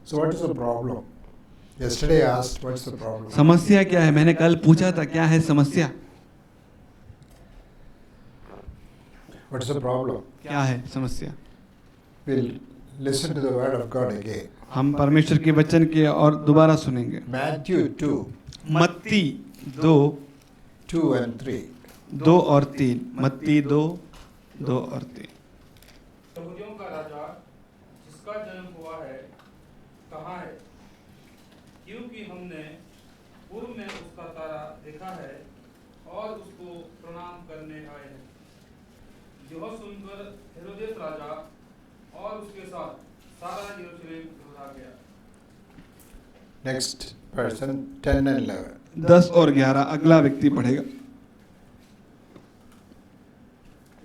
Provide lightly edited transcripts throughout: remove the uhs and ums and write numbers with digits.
So what is the problem? Yesterday I asked, what's the problem? समस्या क्या है? मैंने कल पूछा था क्या है समस्या, What's the problem? क्या है समस्या? We'll listen to the word of God again. हम परमेश्वर के वचन के और दोबारा सुनेंगे। Matthew 2, मत्ती 2 2 and 3. 2 और 3। मत्ती 2 2 और 3। यहूदियों का राजा जिसका जन्म हुआ है कहाँ है? क्योंकि हमने पूर्व में उसका तारा देखा है और उसको प्रणाम करने आए हैं। यह सुनकर हेरोदेस राजा और उसके साथ सारा यरूशलेम घबरा गया। Next person, 10 and 11. 10 और 11 अगला व्यक्ति पढ़ेगा।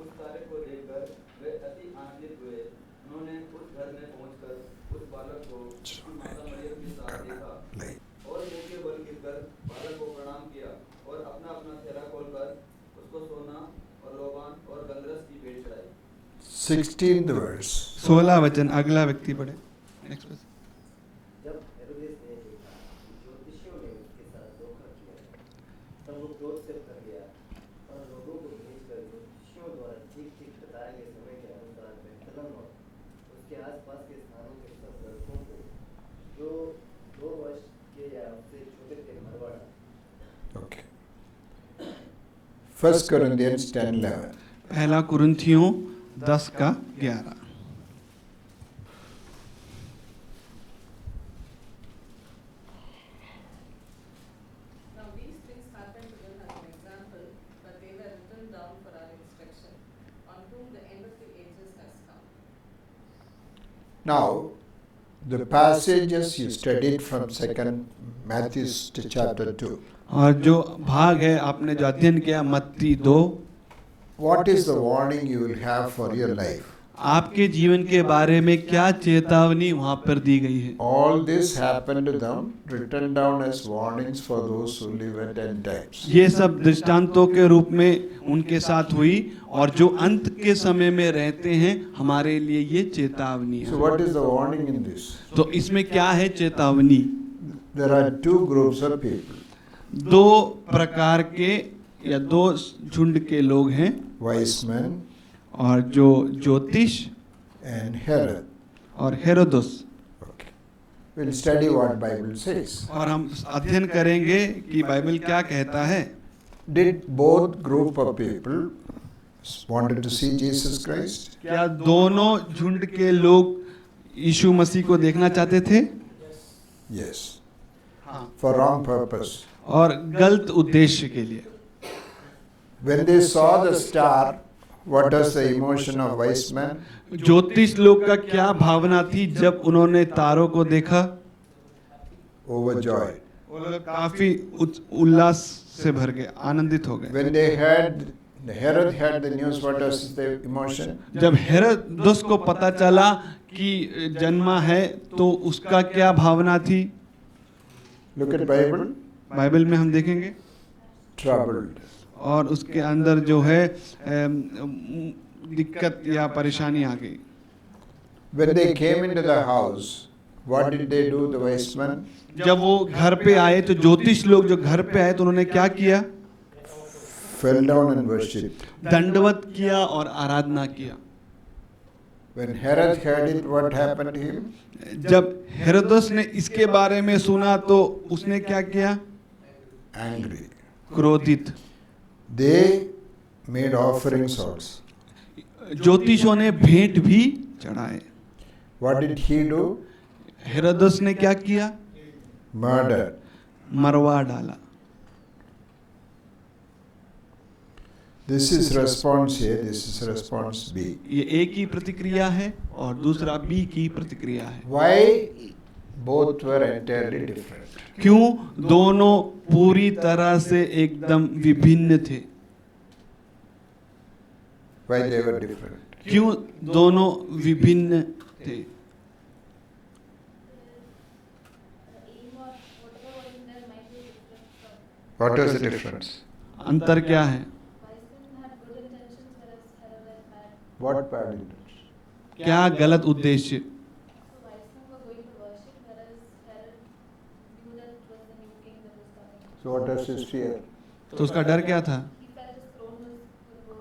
उस तारे को देखकर वे अति आनंदित हुए। उन्होंने उस घर में पहुंचकर उस बालक को उसकी माता मरियम के साथ देखा और मुंह के बल गिरकर बालक को प्रणाम किया और अपना अपना थैला खोलकर उसको सोना और लोबान और गंधरस की भेंट चढ़ाई। 16th verse. 16 वचन अगला व्यक्ति पढ़े। Next verse. जब हेरोदेस ने देखा कि ज्योतिषियों ने उसके साथ धोखा किया तब वो क्रोध से भर गया और लोगों को भेजकर ज्योतिषियों द्वारा ठीक ठीक बताए गए समय के अनुसार बेतलहम और उसके आसपास के स्थानों के सब लड़कों को जो 2 वर्ष के या उससे छोटे थे मरवा डाला। Okay. 1 Corinthians 10, 11. पहला कुरिन्थियों 10 का 11। Now these things happened to them as an example, but they were written down for our instruction, on whom the end of the ages has come. Now, the passages you studied from 2 Matthew chapter 2. और जो भाग है आपने जो अध्ययन किया मत्ती 2, What is the warning you will have for your life? आपके जीवन के बारे में क्या चेतावनी वहाँ पर दी गई है? All this happened to them, written down as warnings for those who live at end times. ये सब दृष्टांतों के रूप में उनके साथ हुई और जो अंत के समय में रहते हैं हमारे लिए ये चेतावनी So है। what is the warning in this? तो इसमें क्या है चेतावनी? There are 2 groups of people. 2 प्रकार के या 2 झुंड के लोग हैं, Wise men और जो ज्योतिष and Herod. और Herod. Okay. We'll study what Bible says. और हम अध्ययन करेंगे कि बाइबल क्या कहता है। Did both group of people wanted to see Jesus Christ? क्या दोनों झुंड के लोग यीशु मसीह को देखना चाहते थे? Yes. हाँ। For wrong purpose. और गलत उद्देश्य के लिए। When they saw the star, what was the emotion of wise men? ज्योतिष लोग का क्या भावना थी जब उन्होंने तारों को देखा? Overjoyed. वो लोग काफी उल्लास से भर गए, आनंदित हो गए। When they heard, Herod heard the news, what was the emotion? जब हेरोदस को पता चला कि जन्मा है तो उसका क्या भावना थी? Look at Bible. बाइबल में हम देखेंगे। Troubled. और उसके अंदर जो है दिक्कत या परेशानी आ गई। When they came into the house, what did they do, the wise men? जब वो घर पे आए तो ज्योतिष लोग जो घर पे आए तो उन्होंने क्या किया? Fell down and worshipped. दंडवत किया और आराधना किया। When Herod heard it, what happened to him? जब हेरोदस ने इसके बारे में सुना तो उसने क्या किया? Angry. क्रोधित। They made offerings also. ज्योतिषों ने भेंट भी चढ़ाए। What did he do? Herod ने क्या किया? Murder. मरवा डाला। This is response A, this is response B. ये ए की प्रतिक्रिया है और दूसरा बी की प्रतिक्रिया है। Why both were entirely different? क्यों दोनों पूरी तरह से एकदम विभिन्न थे? Why they were different? क्यों दोनों विभिन्न थे? What was the difference? अंतर क्या है? What bad intention? क्या गलत उद्देश्य? So what was his fear? तो उसका डर क्या था? He felt his throne was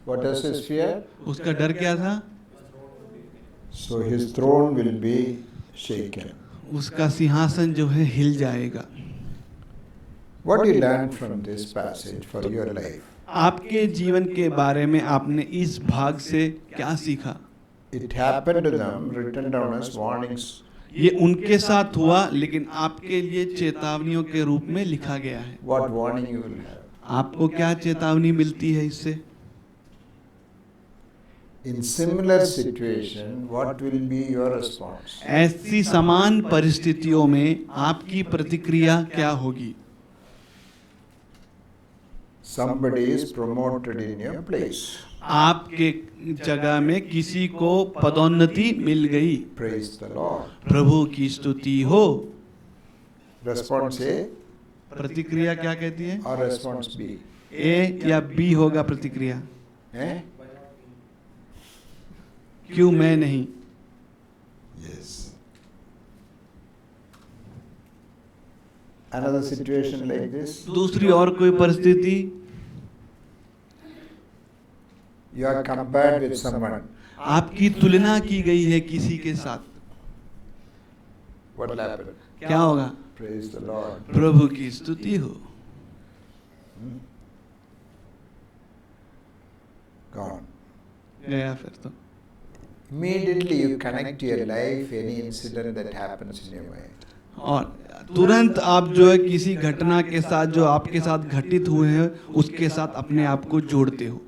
What was his fear? उसका डर क्या था? So his throne will be shaken. उसका सिंहासन जो है हिल जाएगा। What do you learn from this passage for your life? आपके जीवन के बारे में आपने इस भाग से क्या सीखा? It happened to them, written down as warnings. ये उनके साथ हुआ, लेकिन आपके लिए चेतावनियों के रूप में लिखा गया है। What warning you will have? आपको क्या चेतावनी मिलती है इससे? In similar situation, what will be your response? ऐसी समान परिस्थितियों में आपकी प्रतिक्रिया क्या होगी? Somebody is promoted in your place. आपके जगह में किसी को पदोन्नति मिल गई। Praise the Lord. प्रभु की स्तुति हो। Response A प्रतिक्रिया क्या कहती है? or response B? ए या बी होगा प्रतिक्रिया? Eh? क्यों मैं नहीं? Yes. Another situation like this, दूसरी और कोई परिस्थिति? you are compared with someone. आपकी तुलना की गई है किसी के साथ। What will happen? क्या होगा? Praise the Lord. प्रभु की स्तुति हो। Gone. गया फिर तो। Immediately you connect to your life any incident that happens in your mind. और तुरंत आप जो है किसी घटना के साथ जो आपके साथ घटित हुए हैं उसके साथ अपने आप को जोड़ते हो।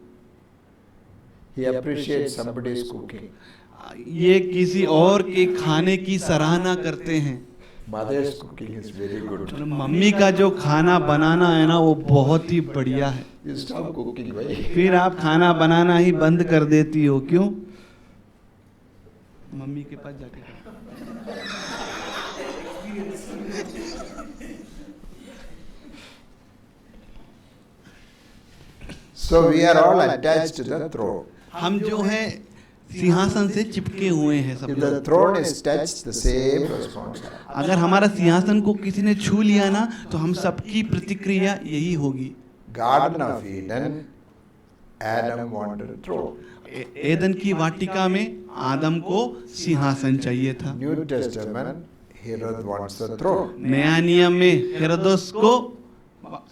He appreciates somebody's cooking. ये किसी और के खाने की सराहना करते हैं। Mother's cooking is very good. Mummy का जो खाना बनाना है ना वो बहुत ही बढ़िया है। You stop cooking, why? फिर आप खाना बनाना ही बंद कर देती हो, क्यों? मम्मी के पास जाके So we are all attached to the throne. हम जो है सिंहासन से चिपके हुए हैं सब If लोग। the throne is touched, the same response. अगर हमारा सिंहासन को किसी ने छू लिया ना तो हम सबकी प्रतिक्रिया यही होगी। Garden of Eden, Adam wanted a throne. Edan की वाटिका में आदम को सिंहासन चाहिए था। New Testament, Herod wants the throne. नया नियम में हेरोदस को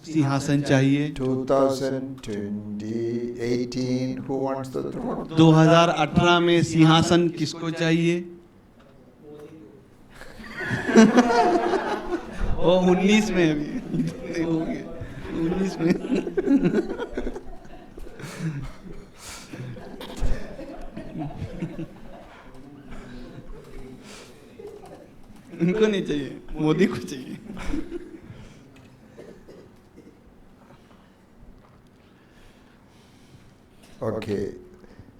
सिंहासन चाहिए। 2018, who wants the throne? 2018 में सिंहासन किसको चाहिए? ओ 19 में अभी हो गया 19 में। उनको नहीं चाहिए, मोदी को चाहिए। Okay,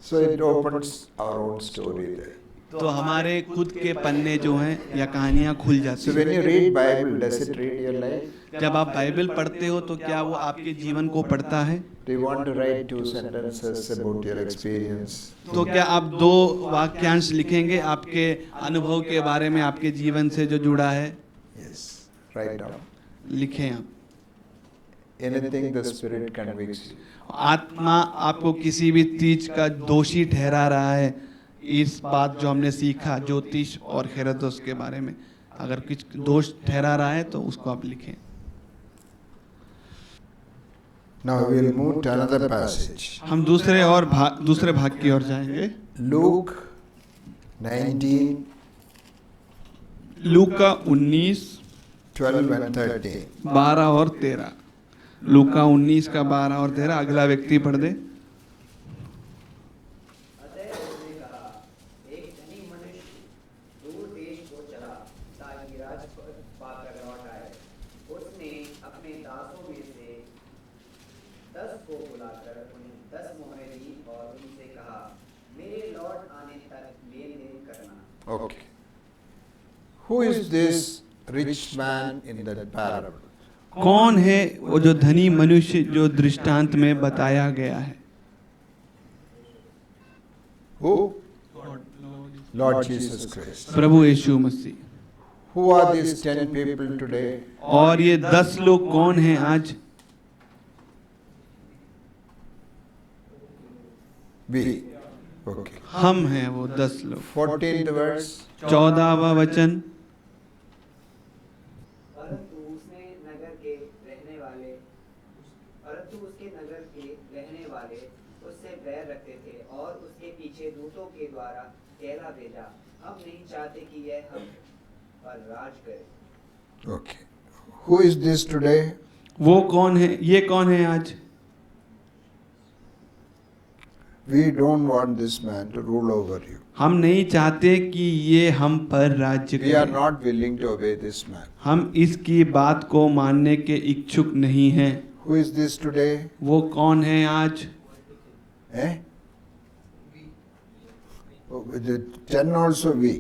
so it opens our own story there. तो हमारे खुद के पन्ने जो हैं या कहानियां खुल जाती So when you हैं। read Bible, does it read your life? जब आप बाइबल पढ़ते हो तो क्या वो आपके जीवन को पढ़ता है? Do you want to write 2 sentences about your experience? तो क्या आप 2 वाक्यांश लिखेंगे आपके अनुभव के बारे में, आपके जीवन से जो जुड़ा है? Yes, write down. लिखें आप। Anything the Spirit convicts you. आत्मा आपको किसी भी चीज का दोषी ठहरा रहा है, इस बात जो हमने सीखा ज्योतिष और हेरोदस के बारे में, अगर कुछ दोष ठहरा रहा है तो उसको आप लिखें। Now we will move to another passage. हम दूसरे भाग की ओर जाएंगे। Luke 19, Luka 19 12 and 13. 12 और 13। लूका 19 का 12 और 13। अगला व्यक्ति पढ़ दे। अतः उसने कहा, एक धनी मनुष्य दूर देश को चला ताकि राजपद पाकर लौट आए। उसने अपने दासों में से 10 को बुलाकर उन्हें 10 मोहरें दी और उनसे कहा, मेरे लौट आने तक लेन देन करना। Okay. Who is this rich man in that parable? कौन है वो जो धनी मनुष्य जो दृष्टांत में बताया गया है? Who? Lord Jesus Christ. Prabhu Yeshu Masih. Who are these 10 people today? और ये 10 लोग कौन हैं आज? We. Okay. हम हैं वो 10 लोग। 14th verse. 14वां वचन। परंतु उसके नगर के रहने वाले उससे बैर रखते थे और उसके पीछे दूतों के द्वारा कहला भेजा, हम नहीं चाहते कि यह हम पर राज करे। Okay. Who is this today? वो कौन है? ये कौन है आज? We don't want this man to rule over you. हम नहीं चाहते कि ये हम पर राज्य We are करे। not willing to obey this man. हम इसकी बात को मानने के इच्छुक नहीं हैं। Who is this today? वो कौन है आज? Eh? Oh, the 10 also we.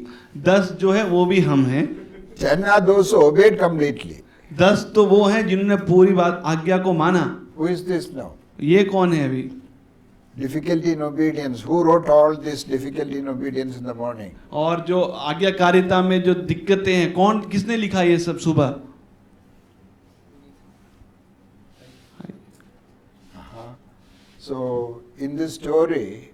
10 जो है वो भी हम हैं। 10 are those who obeyed completely. 10 तो वो हैं जिन्होंने पूरी बात आज्ञा को माना। Who is this now? ये कौन है अभी? Difficulty in obedience. Who wrote all this difficulty in obedience in the morning? और जो आज्ञाकारिता में जो दिक्कतें हैं, कौन किसने लिखा ये सब सुबह? So, in this story,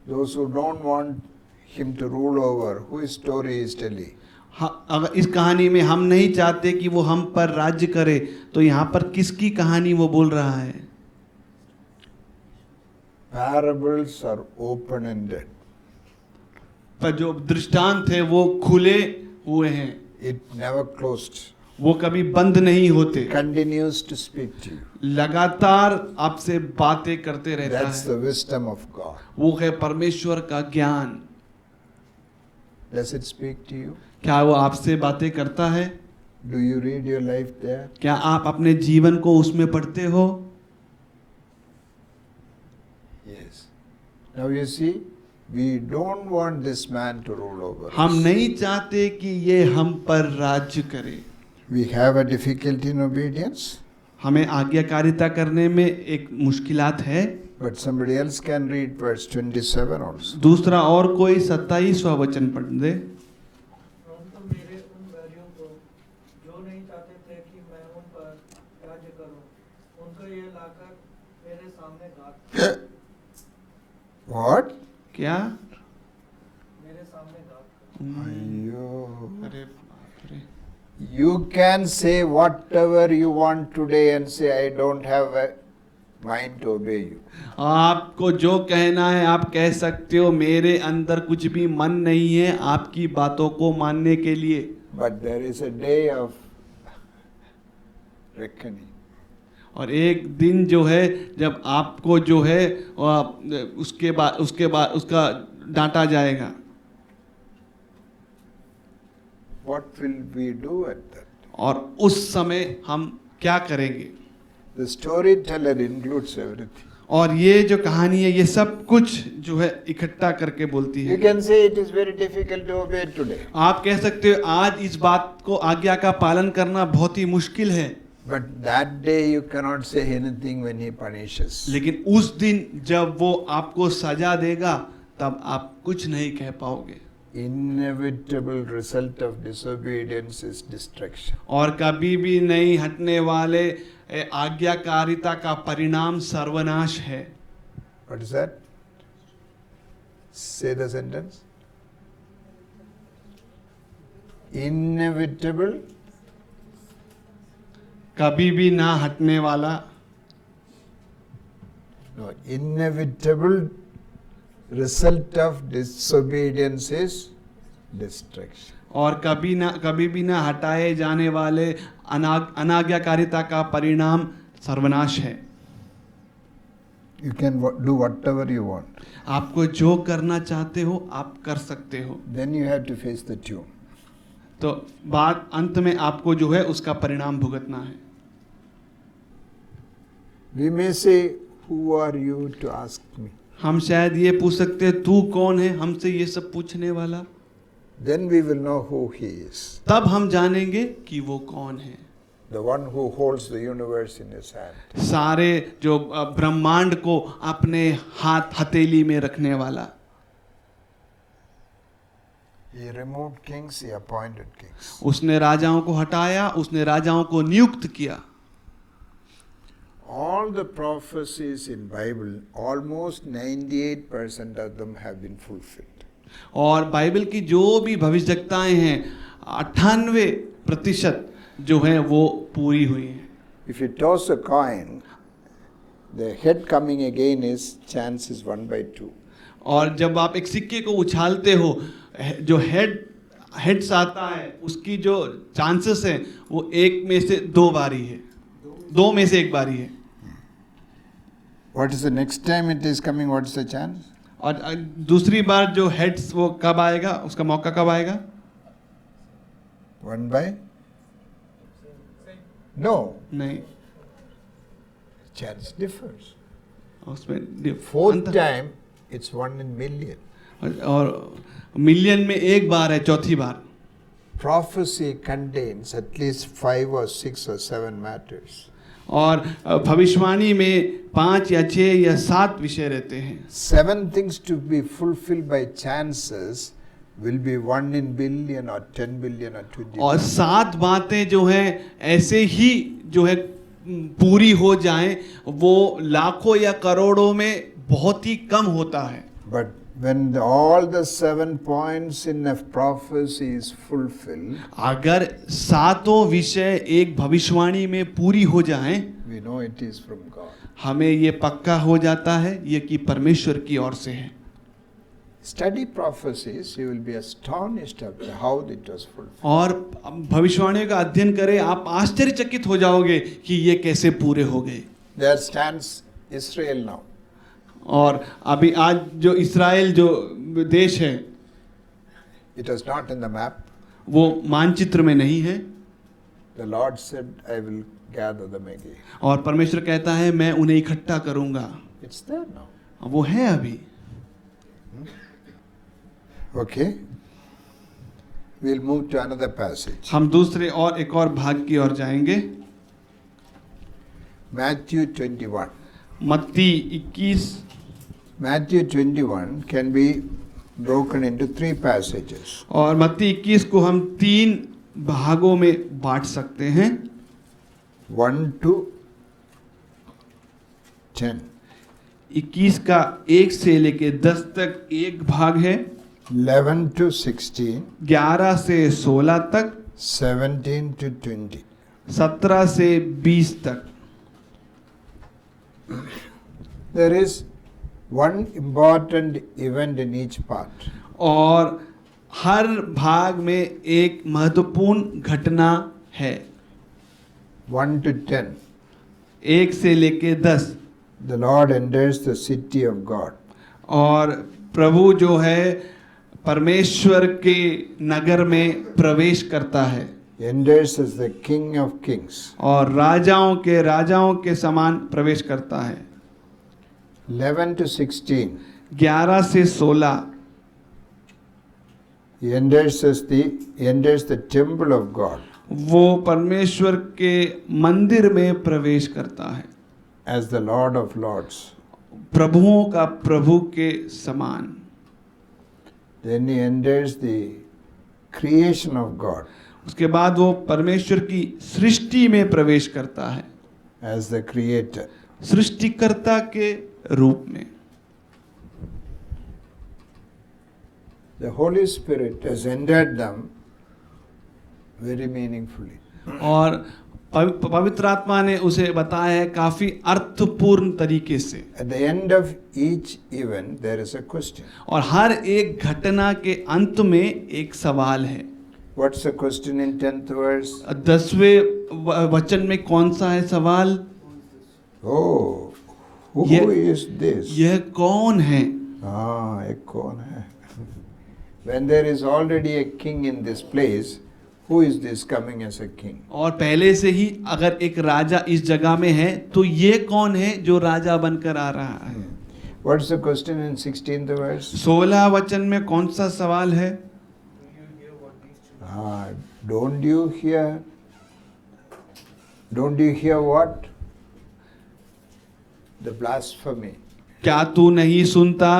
those who don't want him to rule over, whose story is telling? अगर इस कहानी में हम नहीं चाहते कि वो हम पर राज्य करे, तो यहाँ पर किसकी कहानी वो बोल रहा है? Parables are open-ended. पर जो दृष्टांत है वो खुले हुए हैं, It never closed. वो कभी बंद नहीं होते, Continues to speak to you. लगातार आपसे बातें करते रहता That's है। the wisdom of God. वो है परमेश्वर का ज्ञान। Does it speak to you? क्या वो आपसे बातें करता है? Do you read your life there? क्या आप अपने जीवन को उसमें पढ़ते हो? Yes. Now you see, we don't want this man to rule over us. हम नहीं चाहते कि ये हम पर राज्य करे। We have a difficulty in obedience, हमें आज्ञाकारिता करने में एक मुश्किलात है। but somebody else can read verse 27 also. दूसरा और कोई 27वां वचन पढ़ दे। परंतु मेरे उन बैरियों को जो नहीं चाहते थे कि मैं उन पर राज्य करूं, उनको ये लाकर मेरे सामने घात What? क्या? मेरे सामने घात Ayyo. अरे बाप रे। You can say whatever you want today and say, I don't have a mind to obey you. आपको जो कहना है आप कह सकते हो, मेरे अंदर कुछ भी मन नहीं है आपकी बातों को मानने के लिए। But there is a day of reckoning. और एक दिन जो है जब आपको जो है उसके बाद उसका डांटा जाएगा। What will we do at that? और उस समय हम क्या करेंगे? The storyteller includes everything. और ये जो कहानी है ये सब कुछ जो है इकट्ठा करके बोलती You है। can say it is very difficult to obey today. आप कह सकते हो आज इस बात को आज्ञा का पालन करना बहुत ही मुश्किल है, But that day you cannot say anything when he punishes. लेकिन उस दिन जब वो आपको सजा देगा तब आप कुछ नहीं कह पाओगे। Inevitable result of disobedience is destruction. और कभी भी नहीं हटने वाले आज्ञाकारिता का परिणाम सर्वनाश है। What is that? Say the sentence. Inevitable. कभी भी ना हटने वाला, No, inevitable result of disobedience is destruction. और कभी भी ना हटाए जाने वाले अनाज्ञाकारिता का परिणाम सर्वनाश है। You can do whatever you want. आपको जो करना चाहते हो आप कर सकते हो। Then you have to face the tune. तो बात अंत में आपको जो है उसका परिणाम भुगतना है। We may say, who are you to ask me? हम शायद ये पूछ सकते हैं तू कौन है हमसे ये सब पूछने वाला? Then we will know who he is. तब हम जानेंगे कि वो कौन है। The one who holds the universe in his hand. सारे जो ब्रह्मांड को अपने हाथ हथेली में रखने वाला। He removed kings, he appointed kings. उसने राजाओं को हटाया, उसने राजाओं को नियुक्त किया। All the prophecies in Bible, almost 98% of them have been fulfilled. और बाइबल की जो भी भविष्यवक्ताएं हैं 98% जो हैं वो पूरी हुई हैं। If you toss a coin, the head coming again is chance is 1/2. और जब आप एक सिक्के को उछालते हो, जो हेड्स आता है उसकी जो चांसेस है वो 1 में से 2 बारी है, 2 में से 1 बारी है। What is the next time it is coming? What is the chance? और दूसरी बार जो हेड्स वो कब आएगा, उसका मौका कब आएगा? 1 by? No. नहीं, Chance differs. उसमें Fourth time, it's 1 in million. और मिलियन में 1 बार है, चौथी बार। Prophecy contains at least 5 or 6 or 7 matters. और भविष्यवाणी में 5 या 6 या 7 विषय रहते हैं। 7 things to be fulfilled by chances will be 1 in billion or 10 billion or 2 billion. और 7 बातें जो हैं ऐसे ही जो है पूरी हो जाएं, वो लाखों या करोड़ों में बहुत ही कम होता है। But when all the 7 points in a prophecy is fulfilled, अगर 7 विषय एक भविष्यवाणी में पूरी हो जाएं, we know it is from God. हमें ये पक्का हो जाता है ये कि परमेश्वर की ओर से है। Study prophecies, you will be astonished at how it was fulfilled. और भविष्यवाणियों का अध्ययन करें, आप आश्चर्यचकित हो जाओगे कि ये कैसे पूरे हो गए। There stands Israel now. और अभी आज जो इस्राएल जो देश है, It was not in the map. वो मानचित्र में नहीं है। The Lord said, I will gather them again. और परमेश्वर कहता है मैं उन्हें इकट्ठा करूंगा। It's there now. वो है अभी। Okay. We'll move to another passage. हम दूसरे और एक और भाग की ओर जाएंगे। Matthew 21. मत्ती 21। Matthew 21 can be broken into 3 passages. और मत्ती 21 को हम 3 भागों में बांट सकते हैं। 1 to 10. 21 का 1 से लेके 10 तक एक भाग है। 11 to 16. 11 से 16 तक। 17 to 20. 17 से 20 तक। There is one important event in each part. और हर भाग में एक महत्वपूर्ण घटना है। 1 to 10. 1 से लेके 10। The Lord enters the city of God. और प्रभु जो है परमेश्वर के नगर में प्रवेश करता है। Enters as the King of Kings. और राजाओं के समान प्रवेश करता है। 11 to 16. 11 से 16। He enters the temple of God. वो परमेश्वर के मंदिर में प्रवेश करता है As the Lord of Lords. प्रभुओं का प्रभु के समान। Then he enters the creation of God. उसके बाद वो परमेश्वर की सृष्टि में प्रवेश करता है As the creator. सृष्टिकर्ता के रूप में। The Holy Spirit has entered them very meaningfully. और पवित्र आत्मा ने उसे बताया है काफी अर्थपूर्ण तरीके से। At the end of each event there is a question. और हर एक घटना के अंत में एक सवाल है। What's the question in 10th verse? 10वें वचन में कौन सा है सवाल? Oh, who is this? यह कौन है? हाँ, एक कौन है? When there is already a king in this place, who is this coming as a king? और पहले से ही अगर एक राजा इस जगह में है तो ये कौन है जो राजा बनकर आ रहा है? What's the question in 16th verse? 16 वचन में कौन सा सवाल है? Don't you hear? Don't you hear what? The blasphemy. क्या तू नहीं सुनता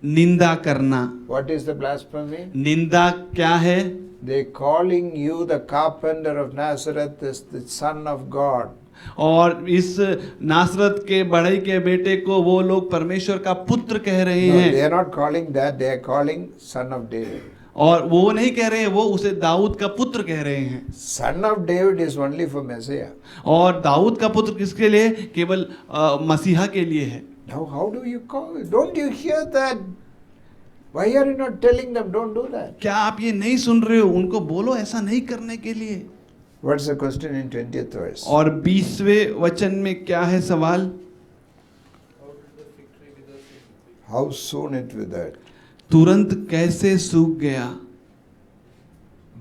निंदा करना। What is the blasphemy? निंदा क्या है? They calling you the carpenter of Nazareth is the son of God. और इस नासरत के बढ़ई के बेटे को वो लोग परमेश्वर का पुत्र कह रहे No, they हैं। are not calling that, they are calling son of David. और वो नहीं कह रहे हैं, वो उसे दाऊद का पुत्र कह रहे हैं। Son of David is only for Messiah. और दाऊद का पुत्र किसके लिए? केवल मसीहा के लिए है। Now how do you call it? Don't you hear that? Why are you not telling them don't do that? क्या आप ये नहीं सुन रहे हो? उनको बोलो ऐसा नहीं करने के लिए। What's the question in 20th verse? और 20वें वचन में क्या है सवाल? How soon it withered. तुरंत कैसे सूख गया?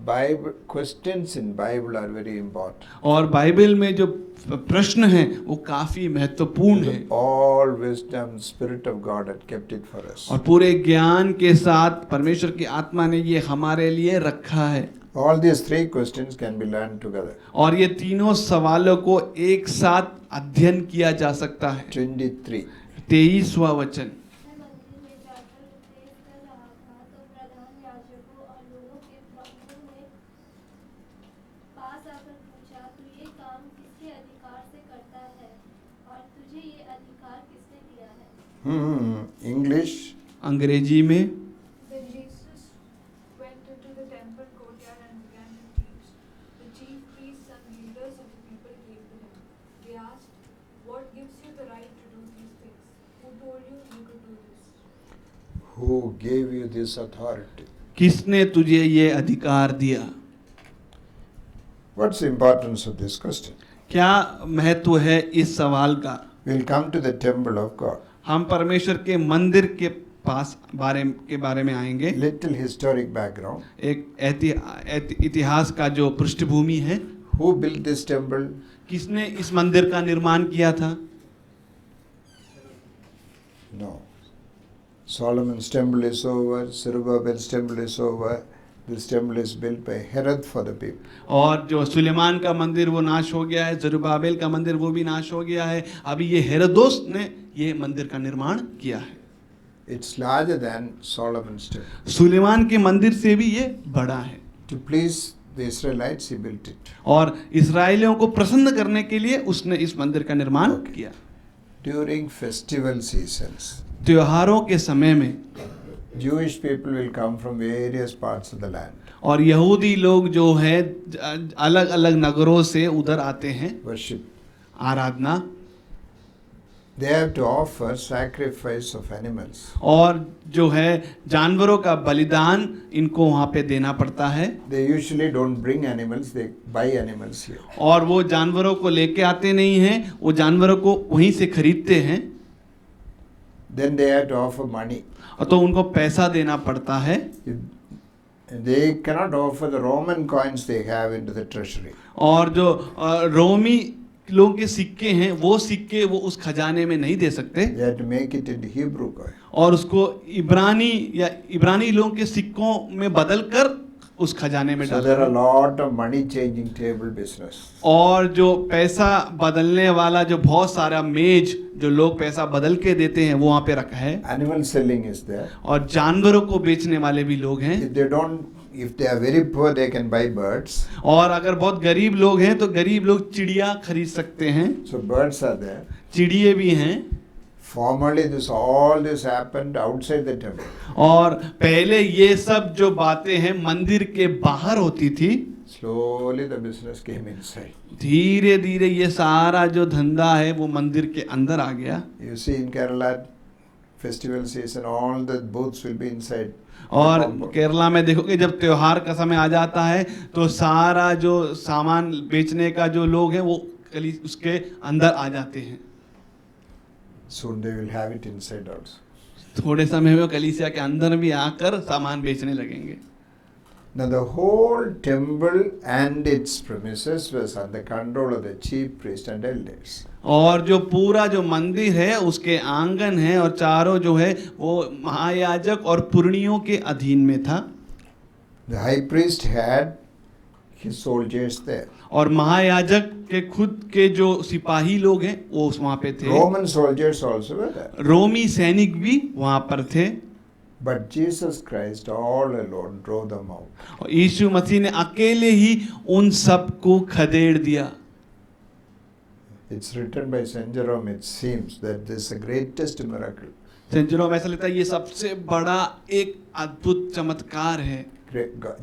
Bible questions in Bible are very important. और बाइबल में जो प्रश्न हैं वो काफी महत्वपूर्ण है। All wisdom, Spirit of God had kept it for us. और पूरे ज्ञान के साथ परमेश्वर की आत्मा ने ये हमारे लिए रखा है। All these three questions can be learned together. और ये तीनों सवालों को एक साथ अध्ययन किया जा सकता है। 23. 23वां वचन। मैं मंदिर में जाकर उपदेश कर रहा था तो प्रधान याजकों और लोगों के प्रमुखों ने पास आकर पूछा, तू ये काम किसके अधिकार से करता है और तुझे ये अधिकार किसने दिया है? English. अंग्रेजी में। Then Jesus went into the temple courtyard and began to teach. The chief priests and leaders of the people came to him. They asked, "What gives you the right to do these things? Who told you you could do this?" Who gave you this authority? किसने तुझे ये अधिकार दिया? What's the importance of this question? क्या महत्व है इस सवाल का? We'll come to the temple of God. हम परमेश्वर के मंदिर के पास के बारे में आएंगे। Little historic background. एक इतिहास का जो पृष्ठभूमि है। Who built this temple? किसने इस मंदिर का निर्माण किया था? No. Solomon's temple is over, Zerubbabel's temple is over. This temple is built by Herod for the people. और जो सुलेमान का मंदिर वो नाश हो गया है, जरुब्बाबेल का मंदिर वो भी नाश हो गया है। अभी ये हेरोदोस ने ये मंदिर का निर्माण किया है। It's larger than Solomon's temple. Suleman के मंदिर से भी ये बड़ा है। To please the Israelites, he built it. और इस्राएलियों को प्रसन्न करने के लिए उसने इस मंदिर का निर्माण किया। During festival seasons, त्योहारों के समय में Jewish people will come from various parts of the land. और यहूदी लोग जो है अलग अलग नगरों से उधर आते हैं Worship. Aradhana. They have to offer sacrifice of animals. और जो है जानवरों का बलिदान इनको वहाँ पे देना पड़ता है। They usually don't bring animals, they buy animals here. और वो जानवरों को लेके आते नहीं हैं, वो जानवरों को वहीं से खरीदते हैं। Then they have to offer money. तो उनको पैसा देना पड़ता है। They cannot offer the Roman coins they have into the treasury. और जो रोमी लोगों के सिक्के हैं वो सिक्के वो उस खजाने में नहीं दे सकते। They have to make it into Hebrew coin. और उसको इब्रानी लोगों के सिक्कों में बदल कर उस खजाने में So डालते there are a हैं। lot of money changing table business. और जो पैसा बदलने वाला जो बहुत सारा मेज जो लोग पैसा बदल के देते हैं वो वहाँ पे रखा है। Animal selling is there. और जानवरों को बेचने वाले भी लोग हैं। If they are very poor, they can buy birds. और अगर बहुत गरीब लोग हैं तो गरीब लोग चिड़िया खरीद सकते हैं। So birds are there. चिड़िए भी हैं। Formerly all this happened outside the temple. और पहले ये सब जो बातें हैं मंदिर के बाहर होती थी। Slowly the business came inside. धीरे धीरे ये सारा जो धंधा है वो मंदिर के अंदर आ गया। You see in Kerala festival season, all the booths will be inside. और केरला में देखोगे जब त्योहार का समय आ जाता है तो सारा जो सामान बेचने का जो लोग हैं वो उसके अंदर आ जाते हैं। Soon they will have it inside also. थोड़े समय में कलीसिया के अंदर भी आकर सामान बेचने लगेंगे। Now the whole temple and its premises was under control of the chief priest and elders. और जो पूरा जो मंदिर है उसके आंगन है और चारों जो है वो महायाजक और पुरनियों के अधीन में था। The high priest had his soldiers there. और महायाजक के खुद के जो सिपाही लोग हैं वो वहाँ पे थे। Roman soldiers also were there. रोमी सैनिक भी वहाँ पर थे। But Jesus Christ all alone drove them out. और यीशु मसीह ने अकेले ही उन सबको खदेड़ दिया। It's written by Saint Jerome, it seems that this is the greatest miracle. Saint Jerome ऐसा लगता है ये सबसे बड़ा एक अद्भुत चमत्कार है।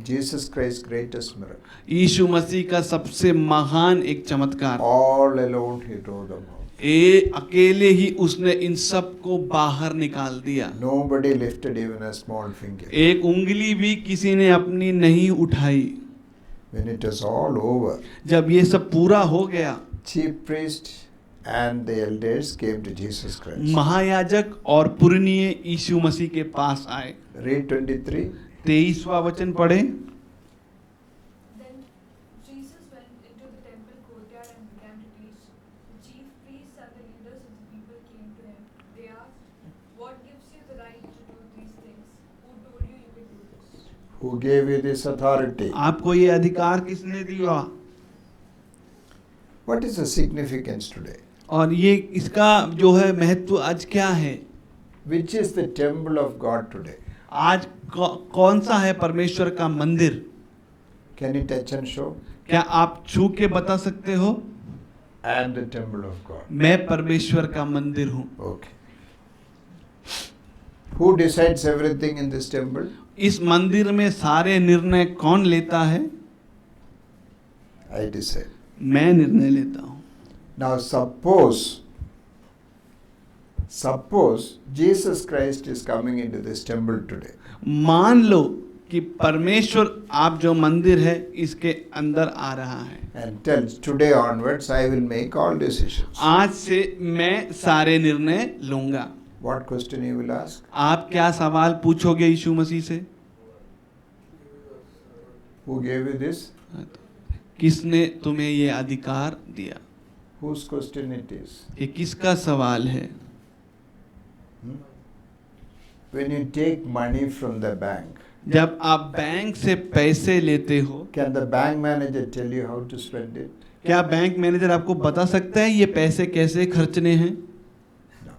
Jesus Christ's greatest miracle. यीशु मसीह का सबसे महान एक चमत्कार। All alone he drove them out. अकेले ही उसने इन सबको बाहर निकाल दिया। Nobody lifted even a small finger. एक उंगली भी किसी ने अपनी नहीं उठाई। When it was all over, जब ये सब पूरा हो गया, chief priest and the elders came to Jesus Christ. महायाजक और पुरनिये यीशु मसीह के पास आए। Read 23. 23वां वचन पढ़े। Then Jesus went into the temple courtyard and began to teach. The chief priests and the leaders of the people came to him. They asked, "What gives you the right to do these things? Who told you you could do this?" Who gave you this authority? आपको ये अधिकार किसने दिया? What is the significance today? और ये इसका जो है महत्व आज क्या है? Which is the temple of God today? आज कौन सा है परमेश्वर का मंदिर? Can you touch and show? क्या आप छू के बता सकते हो? I am the temple of God. मैं परमेश्वर का मंदिर हूँ। Okay. Who decides everything in this temple? इस मंदिर में सारे निर्णय कौन लेता है? I decide. मैं निर्णय लेता हूँ। Now suppose Jesus Christ is coming into this temple today. मान लो कि परमेश्वर आप जो मंदिर है इसके अंदर आ रहा है। And tells today onwards I will make all decisions. आज से मैं सारे निर्णय लूंगा। What question you will ask? आप क्या सवाल पूछोगे यीशु मसीह से? Who gave you this? किसने तुम्हें ये अधिकार दिया? Whose question it is? ये किसका सवाल है? When you take money from the bank, जब आप बैंक से पैसे लेते हो, can the bank manager tell you how to spend it? क्या बैंक मैनेजर आपको बता सकता है ये पैसे कैसे खर्चने हैं? No.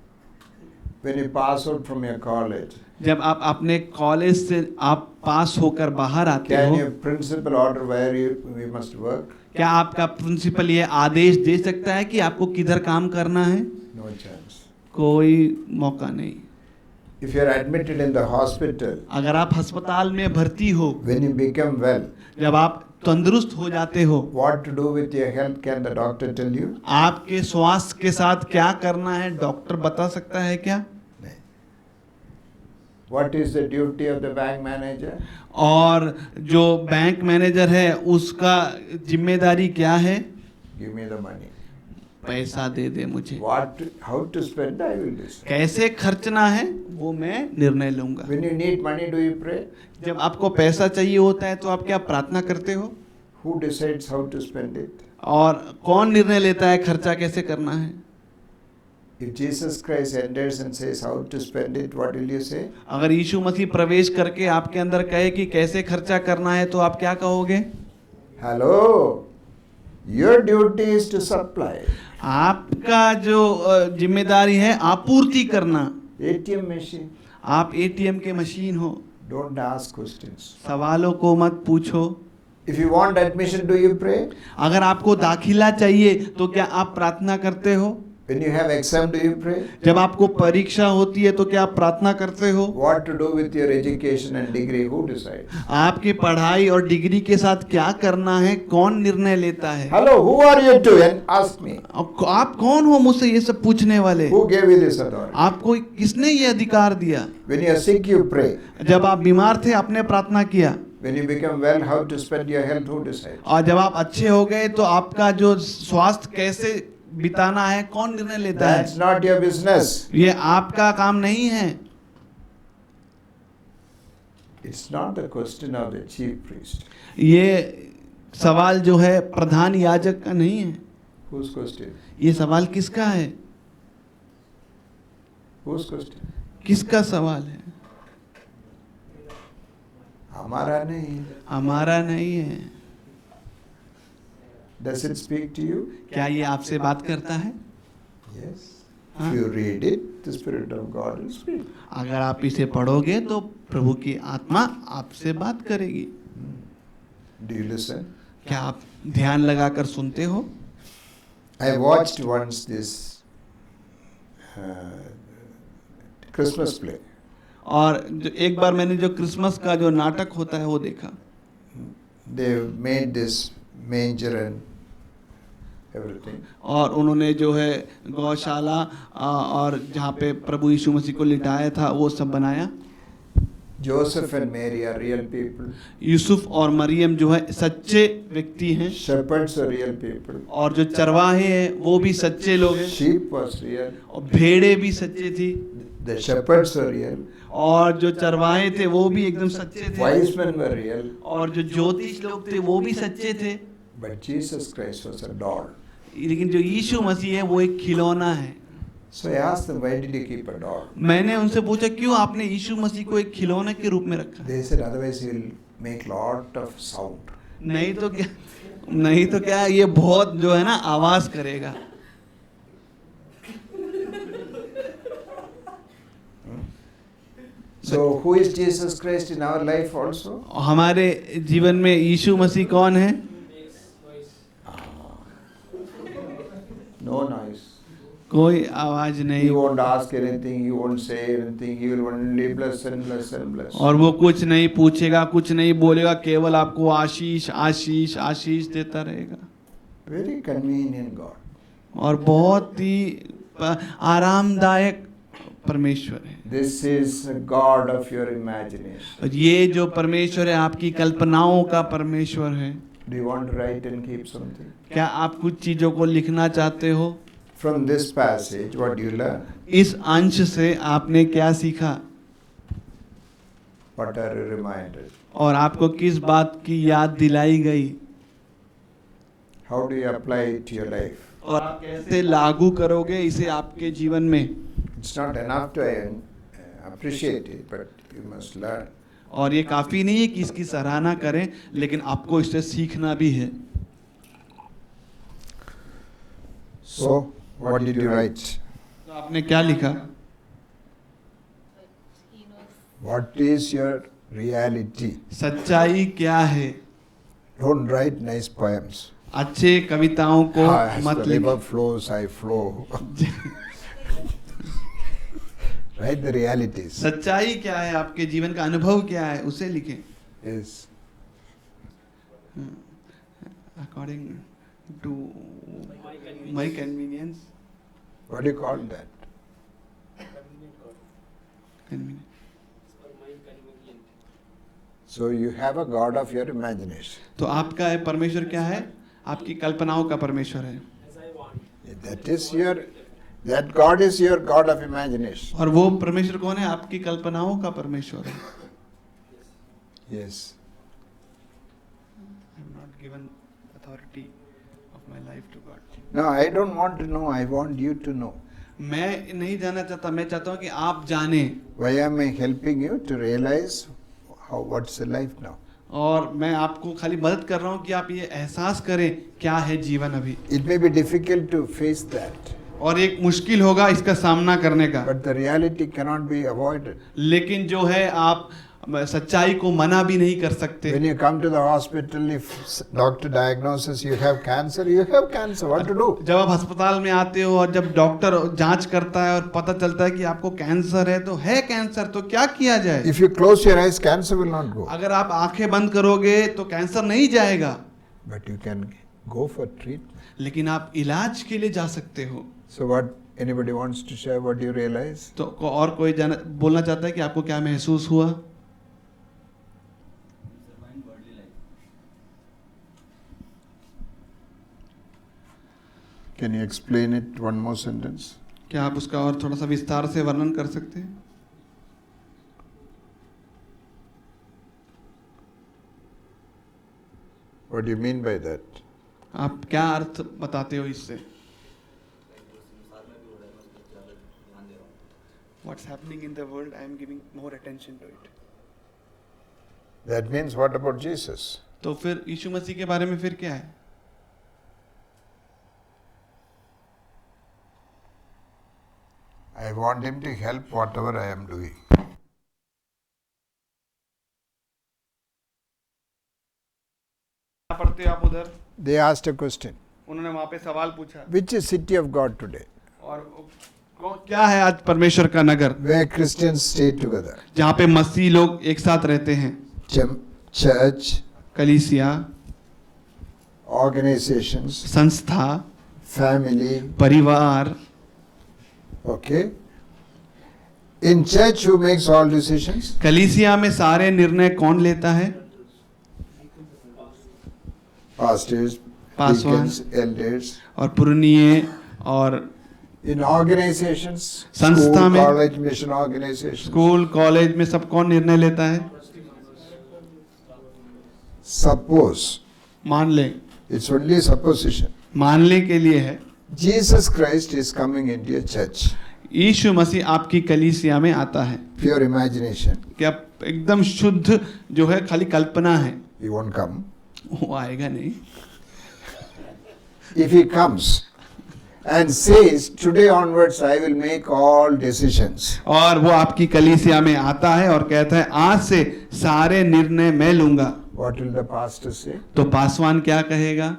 When you pass out from your college, जब आप अपने कॉलेज से आप पास होकर बाहर आते can हो, your principal order where we must work? क्या आपका प्रिंसिपल ये आदेश दे सकता है कि आपको किधर काम करना है? No chance. कोई मौका नहीं। If you are admitted in the hospital, अगर आप अस्पताल में भर्ती हो, when you become well, जब आप तंदुरुस्त हो जाते हो, what to do with your health can the doctor tell you? आपके स्वास्थ्य के साथ क्या करना है डॉक्टर बता सकता है क्या? नहीं. What is the duty of the bank manager? और जो बैंक मैनेजर है उसका जिम्मेदारी क्या है? Give me the money. पैसा दे दे मुझे। How to spend, I will decide. कैसे खर्चना है वो मैं निर्णय लूंगा। When you need money, do you pray? जब आपको पैसा चाहिए होता है तो आप क्या प्रार्थना करते हो? Who decides how to spend it? और कौन निर्णय लेता है खर्चा कैसे करना है? If Jesus Christ enters and says how to spend it, what will you say? अगर यीशु मसीह प्रवेश करके आपके अंदर कहे कि कैसे खर्चा करना है तो आप क्या कहोगे? Hello, your duty is to supply. आपका जो जिम्मेदारी है आपूर्ति करना। ATM machine. आप एटीएम के मशीन हो। Don't ask questions. सवालों को मत पूछो। If you want admission, do you pray? अगर आपको दाखिला चाहिए तो क्या आप प्रार्थना करते हो? When you have exam, do you pray? जब आपको परीक्षा होती है तो क्या आप प्रार्थना करते हो? What to do with your education and degree? Who decides? आपकी पढ़ाई और डिग्री के साथ क्या करना है कौन निर्णय लेता है? Hello, who are you to ask me? आप कौन हो मुझसे ये सब पूछने वाले? Who gave you this authority? आपको किसने ये अधिकार दिया? When you are sick, you pray. जब आप बीमार थे आपने प्रार्थना किया। When you become well, how to spend your health? Who decides? और जब आप अच्छे हो गए तो आपका जो स्वास्थ्य कैसे बिताना है कौन निर्णय लेता है? That's not your business. ये आपका काम नहीं है। It's not the question of the chief priest. ये सवाल जो है प्रधान याजक का नहीं है। Whose question? ये सवाल किसका है? Whose question? किसका सवाल है? हमारा नहीं. हमारा नहीं है। Does it speak to you? क्या ये आपसे बात करता है? Yes. If you read it, the Spirit of God will speak. अगर आप इसे पढ़ोगे तो प्रभु की आत्मा आपसे बात करेगी. Do you listen? क्या आप ध्यान लगाकर सुनते हो? I watched once this Christmas play. और एक बार मैंने जो क्रिसमस का जो नाटक होता है वो देखा. They made this manger and everything. और उन्होंने जो है गौशाला और जहाँ पे प्रभु यीशु मसीह को लिटाया था वो सब बनाया. Joseph and Mary are real people. Yusuf और मरियम जो है सच्चे व्यक्ति हैं. Shepherds are real people. और जो चरवाहे हैं वो भी सच्चे लोग हैं. Sheep was real. और भेड़े भी सच्चे थी. The shepherds are real. और जो चरवाहे थे वो भी एकदम सच्चे थे. Wise men were real. और जो ज्योतिष लोग थे वो भी सच्चे थे. But Jesus Christ was a doll. लेकिन जो यीशु मसीह है वो एक खिलौना है. So I asked them, why did you keep a doll? मैंने उनसे पूछा क्यों आपने यीशु मसीह को एक खिलौने के रूप में रखा. They said, otherwise he will make lot of sound. नहीं तो क्या ये बहुत जो है ना आवाज करेगा. So who is Jesus Christ in our life also? हमारे जीवन में यीशु मसीह कौन है? No noise. कोई आवाज He नहीं. won't ask anything, he won't say anything, he will only bless and bless and bless. और वो कुछ नहीं पूछेगा, कुछ नहीं बोलेगा, केवल आपको आशीष आशीष आशीष देता रहेगा. Very convenient God. और बहुत ही आरामदायक परमेश्वर है. This is a God of your imagination. और ये जो परमेश्वर है आपकी कल्पनाओं का परमेश्वर है. Do you want to write and keep something? क्या आप कुछ चीजों को लिखना चाहते हो? From this passage, what do you learn? इस अंश से आपने क्या सीखा? What are you reminded? और आपको किस बात की याद दिलाई गई? How do you apply it to your life? और आप कैसे लागू करोगे इसे आपके जीवन में? It's not enough to appreciate it, but you must learn. और ये काफी नहीं है कि इसकी सराहना करें, लेकिन आपको इससे सीखना भी है. So, what did you write? तो आपने क्या लिखा? What is your reality? सच्चाई क्या है? Don't write nice poems. अच्छे कविताओं को As मत the लिखो. river flows, I flow. Write the realities. सच्चाई क्या है, आपके जीवन का अनुभव क्या है, उसे लिखें. Yes. According to my convenience. What do you call that? Convenience. So you have a God of your imagination. तो आपका है परमेश्वर क्या है? आपकी कल्पनाओं का परमेश्वर है. That God is your God of imagination. और वो परमेश्वर कौन है? आपकी कल्पनाओं का परमेश्वर है. Yes. I have not given authority of my life to God. No, I don't want to know. I want you to know. मैं नहीं जानना चाहता, मैं चाहता हूँ कि आप जाने. Why am I helping you to realize what's the life now? और मैं आपको खाली मदद कर रहा हूँ कि आप ये एहसास करें क्या है जीवन अभी. It may be difficult to face that. और एक मुश्किल होगा इसका सामना करने का. But the reality cannot be avoided. लेकिन जो है आप सच्चाई को मना भी नहीं कर सकते. When you come to the hospital, if doctor diagnoses you have cancer, you have cancer. What to do? जब आप अस्पताल में आते हो और जब डॉक्टर जांच करता है और पता चलता है कि आपको कैंसर है, तो है कैंसर, तो क्या किया जाए? If you close your eyes, cancer will not go. अगर आप आंखें बंद करोगे तो कैंसर नहीं जाएगा. But you can go for treatment. लेकिन आप इलाज के लिए जा सकते हो. So what anybody wants to share? What do you realize? तो और कोई बोलना चाहता है कि आपको क्या महसूस हुआ? Can you explain it one more sentence? क्या आप उसका और थोड़ा सा विस्तार से वर्णन कर सकते हैं? What do you mean by that? आप क्या अर्थ बताते हो इससे? What's happening in the world, I am giving more attention to it. That means what about Jesus? तो फिर यीशु मसीह के बारे में फिर क्या है? I want him to help whatever I am doing. क्या पढ़ते हो आप उधर? They asked a question. उन्होंने वहाँ पे सवाल पूछा Which is city of God today? और क्या है आज परमेश्वर का नगर Where Christians stay together. जहाँ पे मसीह लोग एक साथ रहते हैं? Church, कलीसिया, organizations, संस्था, family. परिवार. Okay. In church, who makes all decisions? कलीसिया में सारे निर्णय कौन लेता है? Pastors, Paswan deacons, elders. और पुरनिये. और In organizations, संस्था school, में, college, mission organizations. School college में सब कौन निर्णय लेता है? Suppose, मान ले, it's only supposition. मानने के लिए है. Jesus Christ is coming into your church. यीशु मसीह आपकी कलीसिया में आता है. Pure imagination. क्या एकदम शुद्ध जो है खाली कल्पना है? He won't come. वो आएगा नहीं. If he comes and says, today onwards I will make all decisions. और वो आपकी कलीसिया में आता है और कहता है आज से सारे निर्णय मैं लूंगा. What will the pastor say? तो पासवान क्या कहेगा?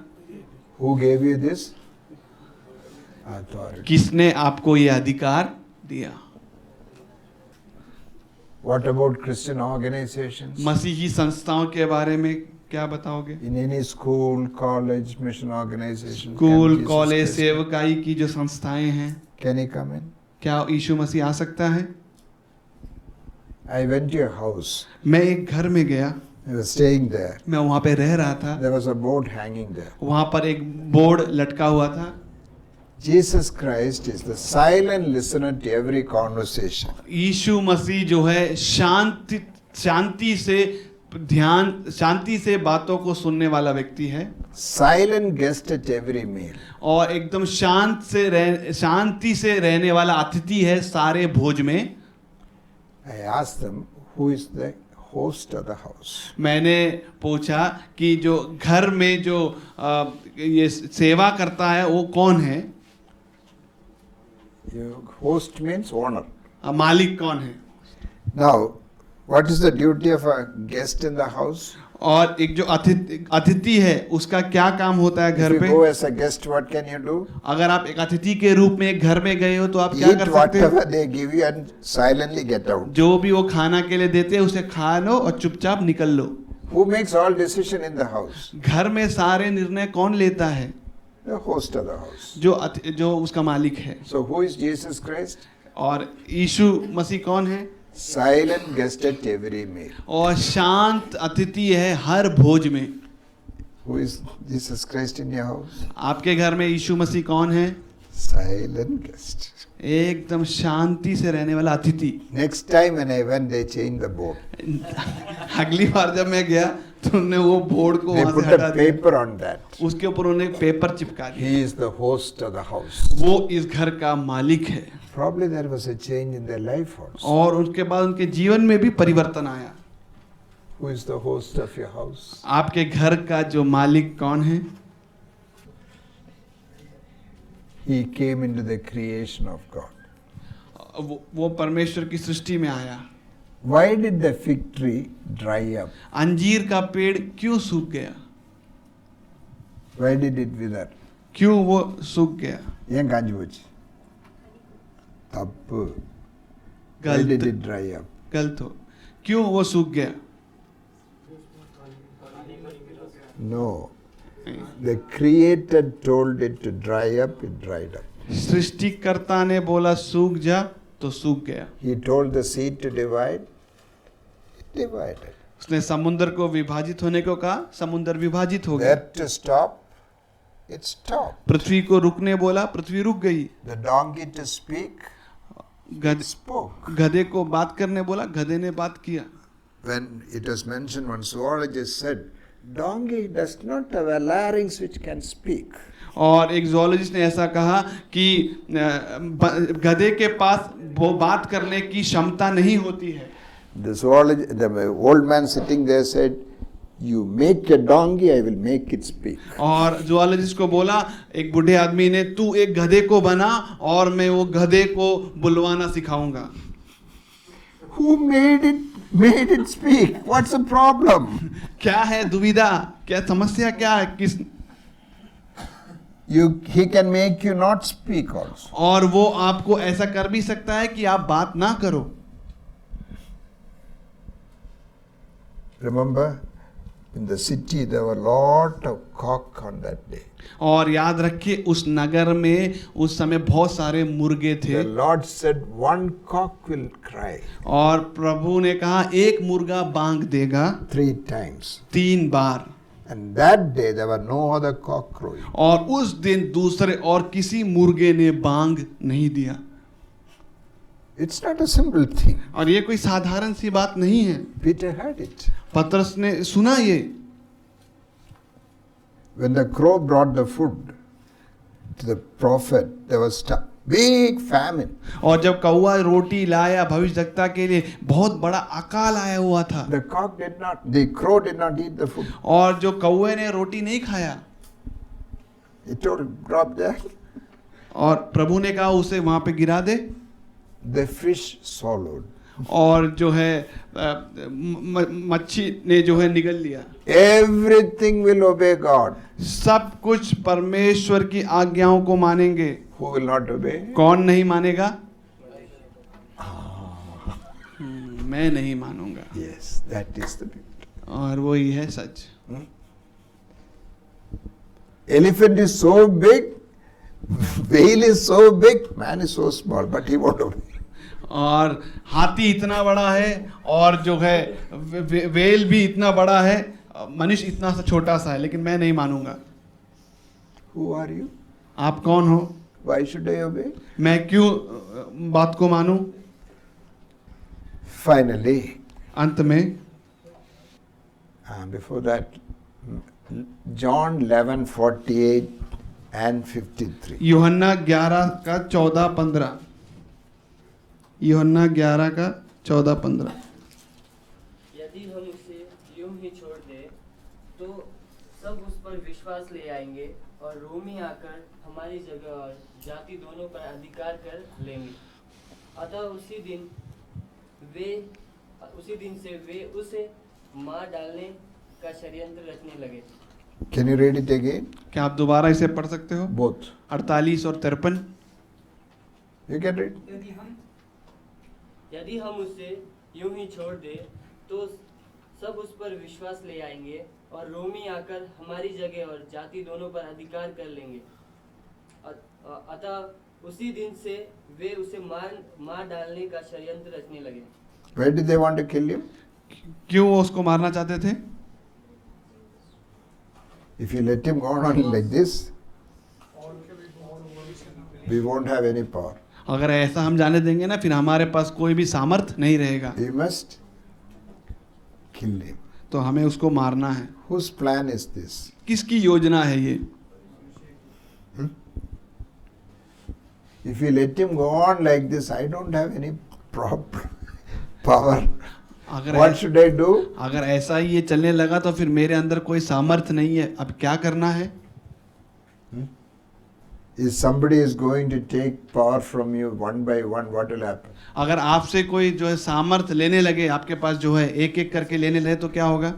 Who gave you this authority? किसने आपको ये अधिकार दिया? What about Christian organizations? मसीही संस्थाओं के बारे में क्या बताओगे? In any school, college, mission organization. School, can Jesus college, Christ- सेवकाई की जो संस्थाएं हैं, Can he come in? क्या यीशु मसीह आ सकता है? I went to your house. मैं एक घर में गया, I was staying there. मैं वहाँ पे रह रहा था. There was a board hanging there. वहाँ पर एक बोर्ड लटका हुआ था. Jesus Christ is the silent listener to every conversation. यीशु मसीह जो है शांति से बातों को सुनने वाला व्यक्ति है. Silent guest at every meal. और एकदम शांति से रहने वाला अतिथि है सारे भोज में. I asked them, who is the host of the house? मैंने पूछा कि जो घर में जो ये सेवा करता है वो कौन है? Your host means owner. मालिक कौन है? Now, what is the duty of a guest in the house? और एक जो अतिथि है उसका क्या काम होता है If घर you पे? go as a guest, what can you do? अगर आप एक अतिथि के रूप में एक घर में गए हो तो आप क्या Eat कर सकते हो? whatever they give you and silently get out. जो भी वो खाना के लिए देते हैं उसे खा लो और चुपचाप निकल लो. Who makes all decision in the house? घर में सारे निर्णय कौन लेता है? The host of the house. जो उसका मालिक है. So who is Jesus Christ? और यीशु मसीह कौन है? Silent guest at every meal. और शांत अतिथि है हर भोज में. Who is Jesus Christ in your house? आपके घर में यीशु मसीह कौन है? Silent guest. एकदम शांति से रहने वाला अतिथि. Next time when I went, they changed the board. अगली बार जब मैं गया तो उन्होंने वो बोर्ड को They वहां से put हटा a दिया. paper on that. उसके ऊपर उन्होंने पेपर चिपका दिया. He is the host of the house. वो इस घर का मालिक है. Probably there was a change in their life also. और उसके बाद उनके जीवन में भी परिवर्तन आया. Who is the host of your house? आपके घर का जो मालिक कौन है? He came into the creation of God. वो परमेश्वर की सृष्टि में आया. Why did the fig tree dry up? अंजीर का पेड़ क्यों सूख गया? Why did it wither? क्यों वो सूख गया? ஏன் காஞ்சி போச்சு? தப்பு. Why did it dry up? गलत हो. क्यों वो सूख गया? No. The Creator told it to dry up, it dried up. सृष्टिकर्ता ने बोला सूख जा तो सूख गया. He told the sea to divide, it divided. उसने समुद्र को विभाजित होने को कहा, समुद्र विभाजित हो गया. Where to stop, it stopped. पृथ्वी को रुकने बोला, पृथ्वी रुक गई. The donkey to speak, it spoke. गधे को बात करने बोला, गधे ने बात किया. When it was mentioned, one zoologist said, donkey does not have a larynx which can speak. और एक zoologist ने ऐसा कहा कि गधे के पास वो बात करने की क्षमता नहीं होती है. The old man sitting there said, You make a donkey, I will make it speak. और जुआलॉजिस्ट को बोला, एक बूढ़े आदमी ने, तू एक गधे को बना और मैं वो गधे को बुलवाना सिखाऊंगा। Who made it speak? What's the problem? क्या है दुविधा, क्या समस्या, क्या है, किस? He can make you not speak also. और वो आपको ऐसा कर भी सकता है कि आप बात ना करो। Remember, in the city there were a lot of cock on that day. और याद रखिए उस नगर में उस समय बहुत सारे मुर्गे थे। The Lord said, one cock will cry और प्रभु ने कहा एक मुर्गा बांग देगा 3 times. 3 bar. And that day there were no other cock crowing. और उस दिन दूसरे और किसी मुर्गे ने बांग नहीं दिया। It's not a simple thing. और ये कोई साधारण सी बात नहीं है। Peter heard it. पतरस ने सुना ये। When the crow brought the food to the prophet, there was big famine. और जब कौवा रोटी लाया भविष्यवक्ता के लिए, बहुत बड़ा अकाल आया हुआ था। The crow did not eat the food. और जो कौवे ने रोटी नहीं खाया। He told him, drop there. और प्रभु ने कहा उसे वहां पे गिरा दे। The fish swallowed. और जो है मच्छी ने जो है निगल लिया। Everything will obey God. सब कुछ परमेश्वर की आज्ञाओं को मानेंगे। Who will not obey? कौन नहीं मानेगा? मैं नहीं मानूंगा। Yes, that is the beauty. और वो ही है सच। Elephant is so big, whale is so big, man is so small, but he won't obey. और हाथी इतना बड़ा है और जो है वेल भी इतना बड़ा है, मनुष्य इतना सा छोटा सा है, लेकिन मैं नहीं मानूंगा। Who are you? आप कौन हो? Why should I obey? मैं क्यों बात को मानूं? Finally, अंत में before that, John 11:48 and 53. यूहन्ना 11 का 14-15। यूहन्ना 11 का 14-15। यदि हम उसे यूं ही छोड़ दें तो सब उस पर विश्वास ले आएंगे और रोमी आकर हमारी जगह और जाति दोनों पर अधिकार कर लेंगे। अतः उसी दिन से वे उसे मार डालने का षड्यंत्र रचने लगे। Can you read it again? क्या आप दोबारा इसे पढ़ सकते हो? Both. 48 और 53। You can read. यदि हम उसे यूं ही छोड़ दें तो सब उस पर विश्वास ले आएंगे और रोमी आकर हमारी जगह और जाति दोनों पर अधिकार कर लेंगे। अतः उसी दिन से वे उसे मार डालने का षड्यंत्र रचने लगे। Why did they want to kill him? क्यों वो उसको मारना चाहते थे? If you let him go on like this, we won't have any power. अगर ऐसा हम जाने देंगे ना, फिर हमारे पास कोई भी सामर्थ नहीं रहेगा। We must kill him. तो हमें उसको मारना है। Whose plan is this? किसकी योजना है ये? If you let him go on like this, I don't have any power. What should I do? अगर ऐसा ही ये चलने लगा तो फिर मेरे अंदर कोई सामर्थ नहीं है। अब क्या करना है? If somebody is going to take power from you one by one, what will happen? अगर आपसे कोई जो है सामर्थ लेने लगे, आपके पास जो है एक एक करके लेने लगे, तो क्या होगा?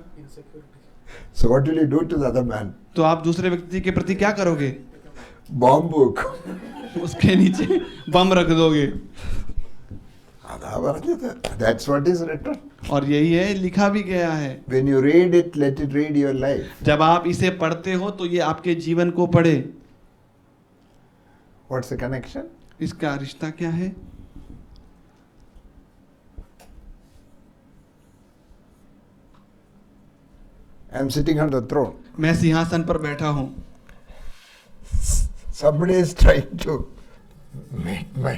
So what will you do to the other man? तो आप दूसरे व्यक्ति के प्रति क्या करोगे? Bomb book. उसके नीचे बम रख दोगे। That's what is written. और यही है, लिखा भी गया है। When you read it, let it read your life. जब आप इसे पढ़ते हो तो ये आपके जीवन को पढ़े। What's the connection? इसका रिश्ता क्या है? I'm sitting on the throne. मैं सिंहासन पर बैठा हूँ। Somebody is trying to make my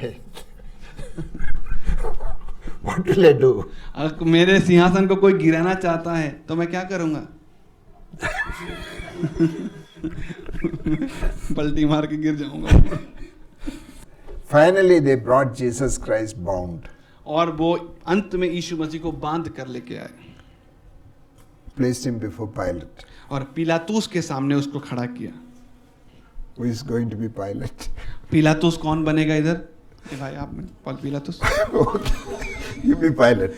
What will I do? अगर मेरे सिंहासन को कोई गिराना चाहता है तो मैं क्या करूँगा? पलटी मार के गिर जाऊंगा। Finally, they brought Jesus Christ bound. और वो अंत में यीशु मसीह को बांध कर लेके आए। placed him before Pilate. और पिलातुस के सामने उसको खड़ा किया। Who is going to be Pilate? पिलातुस कौन बनेगा इधर? ए भाई आप में पॉल पिलातुस, You be Pilate.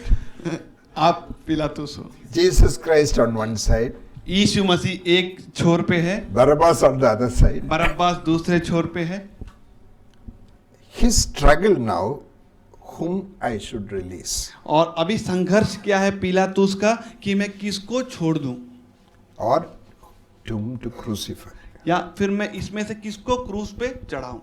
आप पिलातुस हो। Jesus Christ on one side, यीशु मसीह एक छोर पे है, Barabbas on the other side. बरब्बास दूसरे छोर पे है। His struggle now, whom I should release, और अभी संघर्ष क्या है पिलातुस का कि मैं किसको छोड़ दूं or whom to crucify. या फिर मैं इसमें से किसको क्रूस पे चढ़ाऊं।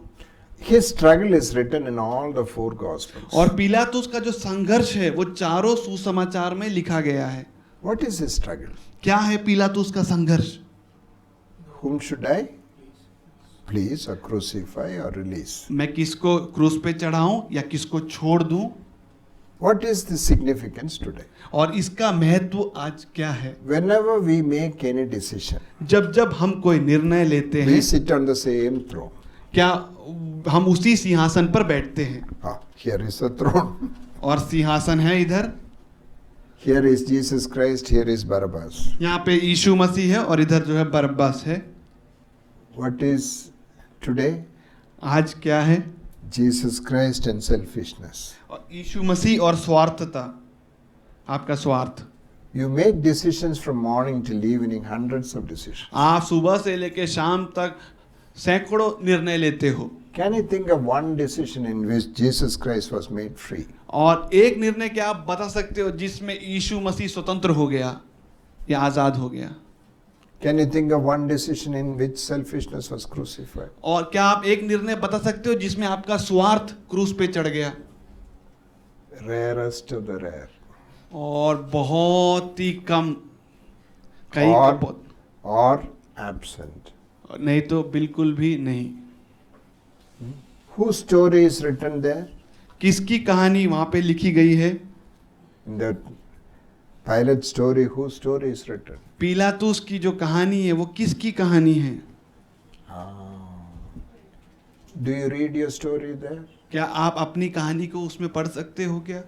His struggle is written in all the four Gospels. और पिलातुस का जो संघर्ष है वो चारों सुसमाचार में लिखा गया है। What is his struggle? क्या है पिलातुस का संघर्ष? Whom should I please or crucify or release? मैं किसको क्रूस पे चढ़ाऊं या किसको छोड़ दूं? What is the significance today? और इसका महत्व आज क्या है? Whenever we make any decision, जब जब हम कोई निर्णय लेते we हैं, sit on the same throne. क्या हम उसी सिंहासन पर बैठते हैं? Ah, here is the throne. और सिंहासन है इधर, Here is Jesus Christ, here is Barabbas. यहाँ पे यीशु मसीह है और इधर जो है बरब्बास है। What is today? आज क्या है? Jesus Christ and selfishness. और यीशु मसीह और स्वार्थता, आपका स्वार्थ। You make decisions from morning till evening, hundreds of decisions. आप सुबह से लेके शाम तक सैकड़ों निर्णय लेते हो। Can you think of one decision in which Jesus Christ was made free? और एक निर्णय क्या आप बता सकते हो जिसमें यीशु मसीह स्वतंत्र हो गया या आजाद हो गया? Can you think of one decision in which selfishness was crucified? और क्या आप एक निर्णय बता सकते हो जिसमें आपका स्वार्थ क्रूस पे चढ़ गया? Rarest of the rare. और बहुत ही कम, कई Or absent. नहीं तो बिल्कुल भी नहीं। Whose story is written there? किसकी कहानी वहां पे लिखी गई है? In the Pilate story, whose story is written? पिलातुस की जो कहानी है वो किसकी कहानी है? Do you read your story there? क्या आप अपनी कहानी को उसमें पढ़ सकते हो क्या?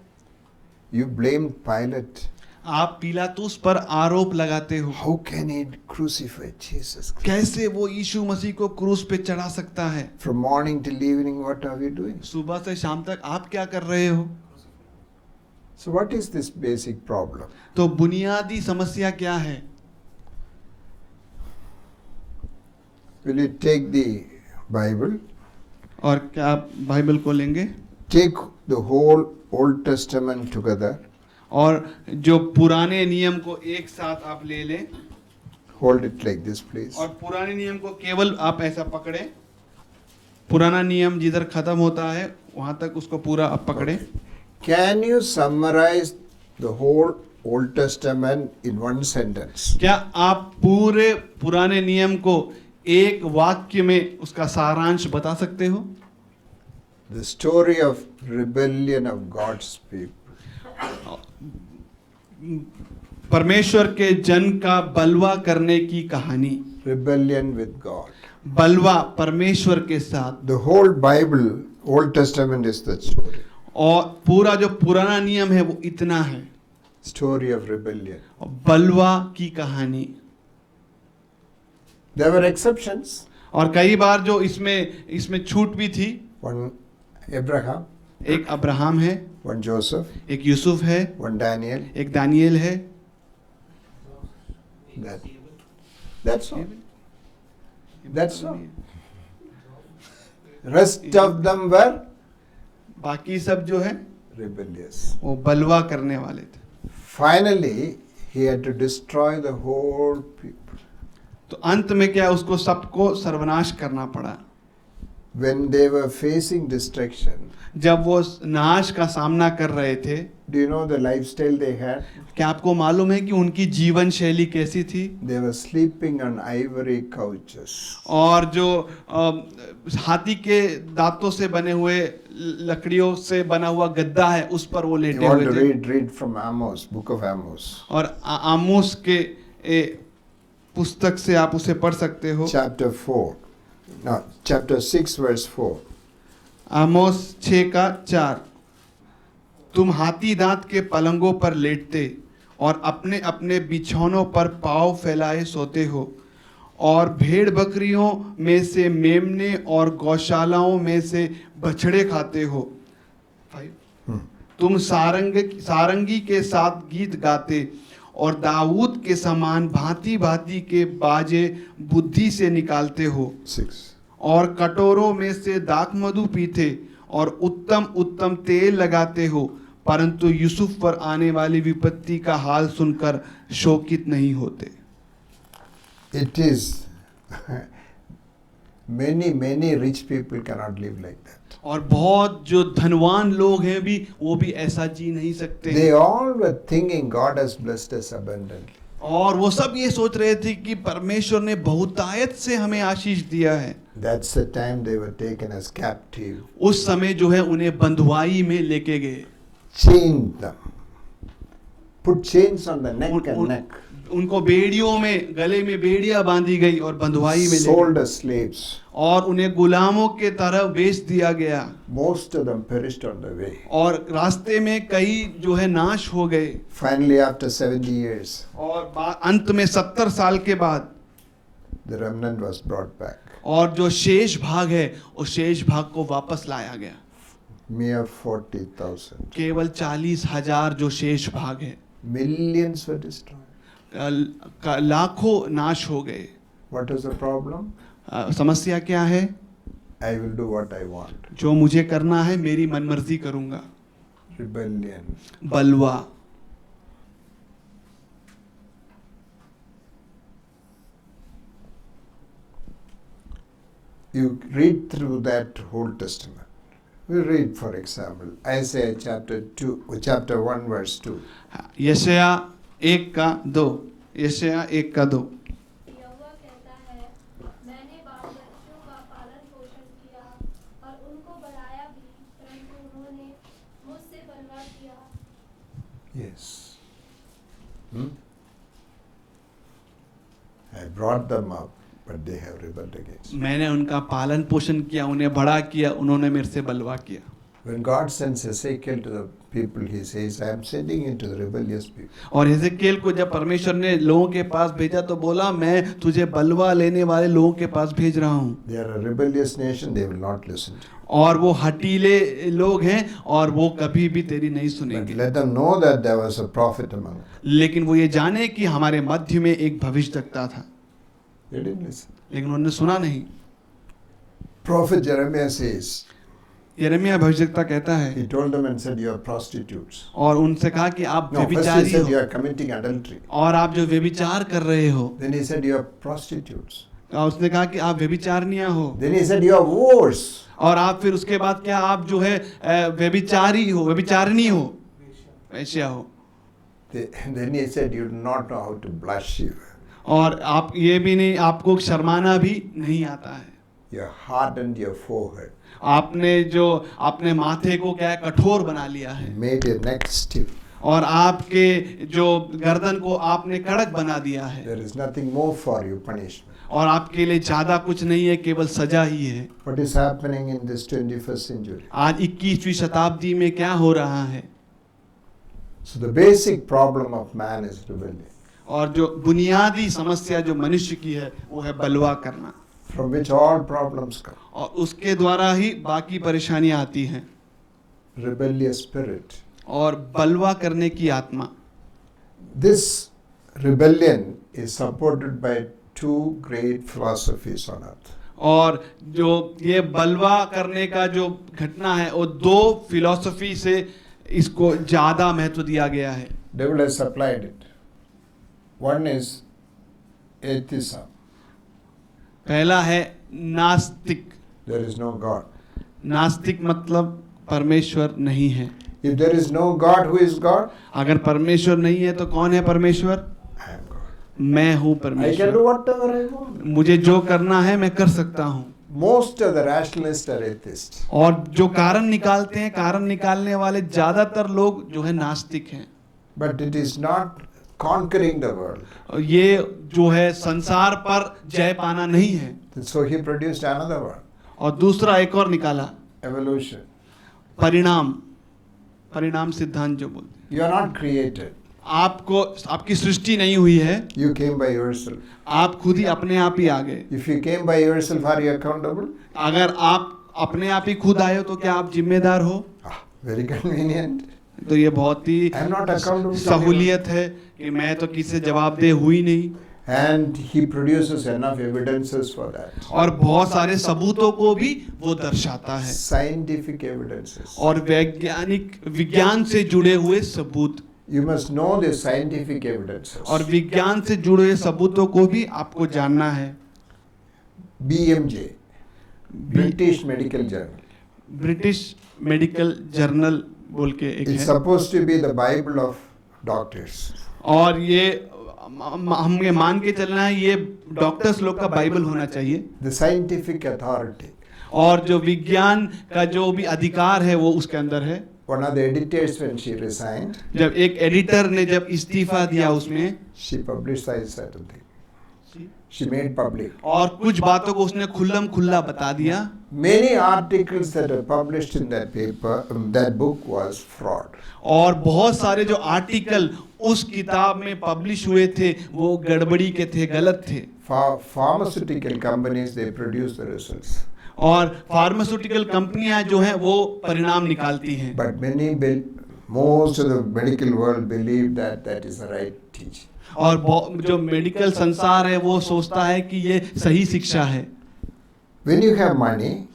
You blamed Pilate. आप पिलातुस पर आरोप लगाते हो। How can he crucify Jesus Christ? कैसे वो यीशु मसीह को क्रूस पे चढ़ा सकता है? From morning till evening, what are we doing? सुबह से शाम तक आप क्या कर रहे हो? So what is this basic problem? तो बुनियादी समस्या क्या है? Will you take the Bible? और क्या आप बाइबल को लेंगे Take the whole Old Testament together. और जो पुराने नियम को एक साथ आप ले लें Hold it like this, please. और पुराने नियम को केवल आप ऐसा पकड़े, पुराना नियम जिधर खत्म होता है वहां तक उसको पूरा आप पकड़े। Can you summarize the whole Old Testament in one sentence? क्या आप पूरे पुराने नियम को एक वाक्य में उसका सारांश बता सकते हो? The story of rebellion of God's people. परमेश्वर के जन का बलवा करने की कहानी। Rebellion with God. बलवा परमेश्वर के साथ। The whole Bible, Old Testament is the story. और पूरा जो पुराना नियम है वो इतना है, Story of rebellion. बलवा की कहानी। There were exceptions. और कई बार जो इसमें छूट भी थी। One Abraham, एक अब्राहम है, one Joseph, एक यूसुफ है, one Daniel. एक दानियल है। That's all. That's all. Rest of them were बाकी सब जो है rebellious. वो बलवा करने वाले थे। Finally, he had to destroy the whole people. तो अंत में क्या, उसको सबको सर्वनाश करना पड़ा। When they were facing destruction, जब वो नाश का सामना कर रहे थे, do you know the lifestyle they had? क्या आपको मालूम है कि उनकी जीवन शैली कैसी थी? They were sleeping on ivory couches. और जो हाथी के दांतों से बने हुए लकड़ियों से बना हुआ गद्दा है उस पर वो You लेटे want हुए to थे। read from Amos, book of Amos. और आमोस के पुस्तक से आप उसे पढ़ सकते हो। Chapter 4. No, chapter 6 verse 4. आमोस 6 का 4। तुम हाथी दांत के पलंगों पर लेटते और अपने अपने बिछौनों पर पाँव फैलाए सोते हो, और भेड़ बकरियों में से मेमने और गौशालाओं में से बछड़े खाते हो। 5 तुम सारंगी के साथ गीत गाते और दाऊद के समान भांति भांति के बाजे बुद्धि से निकालते हो। 6. और कटोरों में से दाखमधु पीते और उत्तम उत्तम तेल लगाते हो, परंतु यूसुफ पर आने वाली विपत्ति का हाल सुनकर शोकित नहीं होते। It is many rich people cannot live like that. और बहुत जो धनवान लोग हैं भी वो भी ऐसा जी नहीं सकते। They all were thinking God has blessed us abundantly. और वो सब ये सोच रहे थे कि परमेश्वर ने बहुतायत से हमें आशीष दिया है। That's the time they were taken as captive. उस समय जो है उन्हें बंधुआई में लेके गए, Chained them. Put chains on the neck and neck. उनको बेड़ियों में, गले में बेड़ियां बांधी गई और बंधुआई में ले Sold as slaves. और उन्हें गुलामों के तरह बेच दिया गया। Most of them perished on the way. और रास्ते में कई जो है नाश हो गए। Finally, after 70 years, और अंत में 70 साल के बाद the remnant was brought back. और जो शेष भाग है उस शेष भाग को वापस लाया गया। Mere 40,000. केवल 40,000 जो शेष भाग है। Millions were destroyed. लाखों नाश हो गए। What is the problem? समस्या क्या है? I will do what I want. जो मुझे करना है मेरी मनमर्जी करूंगा। Rebellion. बलवा। You read through that Old Testament. We read, for example, Isaiah chapter 1 verse 2. यशाया 1:2। यशाया 1:2। यहोवा कहता है, मैंने बाल बच्चों का पालन पोषण किया और उनको बढ़ाया भी, परंतु उन्होंने मुझसे बलवा किया। Yes. I brought them up, but they have rebelled against me. मैंने उनका पालन पोषण किया, उन्हें बड़ा किया, उन्होंने मेरे से बलवा किया। When God sends Ezekiel to the people, he says, I am sending you to the rebellious people. और हिजकिय्याह को जब परमेश्वर ने लोगों के पास भेजा तो बोला, मैं तुझे बलवा लेने वाले लोगों के पास भेज रहा हूँ। They are a rebellious nation, they will not listen to you. और वो हटीले लोग हैं और वो कभी भी तेरी नहीं But सुनेंगे। let them know that there was a prophet among them. लेकिन वो ये जाने कि हमारे मध्य में एक भविष्यद्वक्ता था, They didn't listen. लेकिन उन्होंने सुना नहीं। Prophet Jeremiah says, यिर्मयाह भविष्यद्वक्ता कहता है, he told them and said, you are prostitutes. और उनसे कहा कि आप No, first he व्यभिचारी said, you हो are committing adultery. और आप जो व्यभिचार कर रहे हो। Then he said, you are prostitutes. और उसने कहा कि आप व्यभिचारनियां हो। Then he said, you are whores. और आप फिर उसके बाद क्या, आप जो है व्यभिचारी हो, व्यभिचारिणी हो, वेश्या हो। Then he said, you do not know how to blush even. और आप ये भी नहीं, आपको शर्माना भी नहीं आता है। You hardened your forehead, आपने जो अपने माथे को क्या है, कठोर बना लिया है, made your neck stiff. और आपके जो गर्दन को आपने कड़क बना दिया है। There is nothing more for you, punishment. और आपके लिए ज्यादा कुछ नहीं है, केवल सजा ही है। What is happening in this 21st century? आज 21वीं शताब्दी में क्या हो रहा है? So the basic problem of man is rebellion, और जो बुनियादी समस्या जो मनुष्य की है वो है बलवा करना, from which all problems come. और उसके द्वारा ही बाकी परेशानियां आती हैं। Rebellious spirit. और बलवा करने की आत्मा। This rebellion is supported by two great philosophies on earth. और जो ये बलवा करने का जो घटना है वो दो फिलॉसफी से इसको ज्यादा महत्व दिया गया है। Devil has supplied it. One is atheism. पहला है नास्तिक। There is no God. नास्तिक मतलब परमेश्वर नहीं है। If there is no God, who is God? अगर परमेश्वर नहीं है तो कौन है परमेश्वर? I am God. मैं हूँ I can do परमेश्वर। whatever I want. मुझे जो करना है मैं कर सकता हूँ। Most of the rationalists are atheists. और जो कारण निकालते हैं, कारण निकालने वाले ज्यादातर लोग जो है नास्तिक हैं। But it is not conquering the world. और ये जो है संसार पर जय पाना नहीं है। So he produced another one. और दूसरा एक और निकाला, Evolution. परिणाम, परिणाम सिद्धांत जो बोलते हैं। You are not created. आपको आपकी सृष्टि नहीं हुई है, You came by yourself. आप खुद ही अपने आप ही आ गए। If you came by yourself, are you accountable? अगर आप अपने आप ही खुद आए हो तो क्या आप जिम्मेदार हो? Very convenient. तो ये बहुत ही I am not accountable. सहूलियत है कि मैं तो किसी से जवाबदेह हुई नहीं। And he produces enough evidences for that. और बहुत सारे सबूतों को भी वो दर्शाता है, Scientific evidences. और विज्ञान से जुड़े हुए सबूत, You must know the scientific evidences. और विज्ञान से जुड़े हुए सबूतों को भी आपको जानना है। BMJ, British Medical Journal. British medical journal बोल के एक It's है, supposed to be the Bible of doctors. और ये हमें मान के चलना है ये डॉक्टर्स लोग का बाइबल होना चाहिए, The scientific authority. और जो विज्ञान का जो भी अधिकार है वो उसके अंदर है। One of the editors, when she resigned, जब एक एडिटर ने जब इस्तीफा दिया उसमें, she publicized certain things. She made public. और कुछ बातों को उसने खुल्लम खुल्ला बता दिया। Many articles that were published in that paper, that book was fraud. और बहुत सारे जो आर्टिकल उस किताब में पब्लिश हुए थे वो गड़बड़ी के थे, गलत थे। Pharmaceutical companies, they produce the results. और फार्मास्यूटिकल कंपनियां जो हैं वो परिणाम निकालती हैं, But most of the medical world believe that that is the right teaching. और जो मेडिकल संसार है वो सोचता है कि ये सही शिक्षा है। When you have money,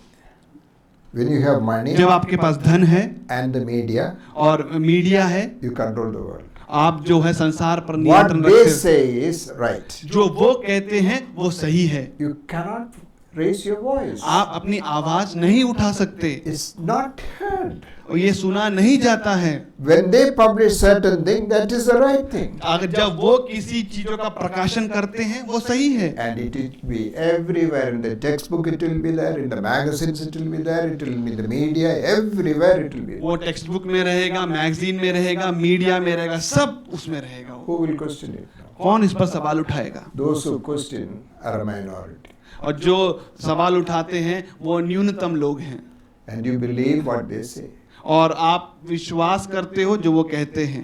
जब आपके पास धन है and the media, और मीडिया है, you control the world. आप जो है संसार पर What नियंत्रण they रखते say is right. हैं, जो वो कहते हैं वो सही है। You cannot raise your voice. आप अपनी आवाज नहीं उठा सकते, It's not heard. और ये सुना नहीं जाता है। When they publish certain thing, that is the right thing. अगर जब वो किसी चीजों का प्रकाशन करते हैं वो सही है, And it will be everywhere. In the textbook it will be there, in the magazines it will be there, it will be in the media, everywhere it will be. वो टेक्स्ट बुक में रहेगा, magazine में रहेगा, media में रहेगा, सब उसमें रहेगा। वो Who will question it now? कौन इस पर सवाल उठाएगा? Those who question are a minority. और जो सवाल उठाते हैं वो न्यूनतम लोग हैं। And you believe what they say. और आप विश्वास करते हो जो वो कहते हैं।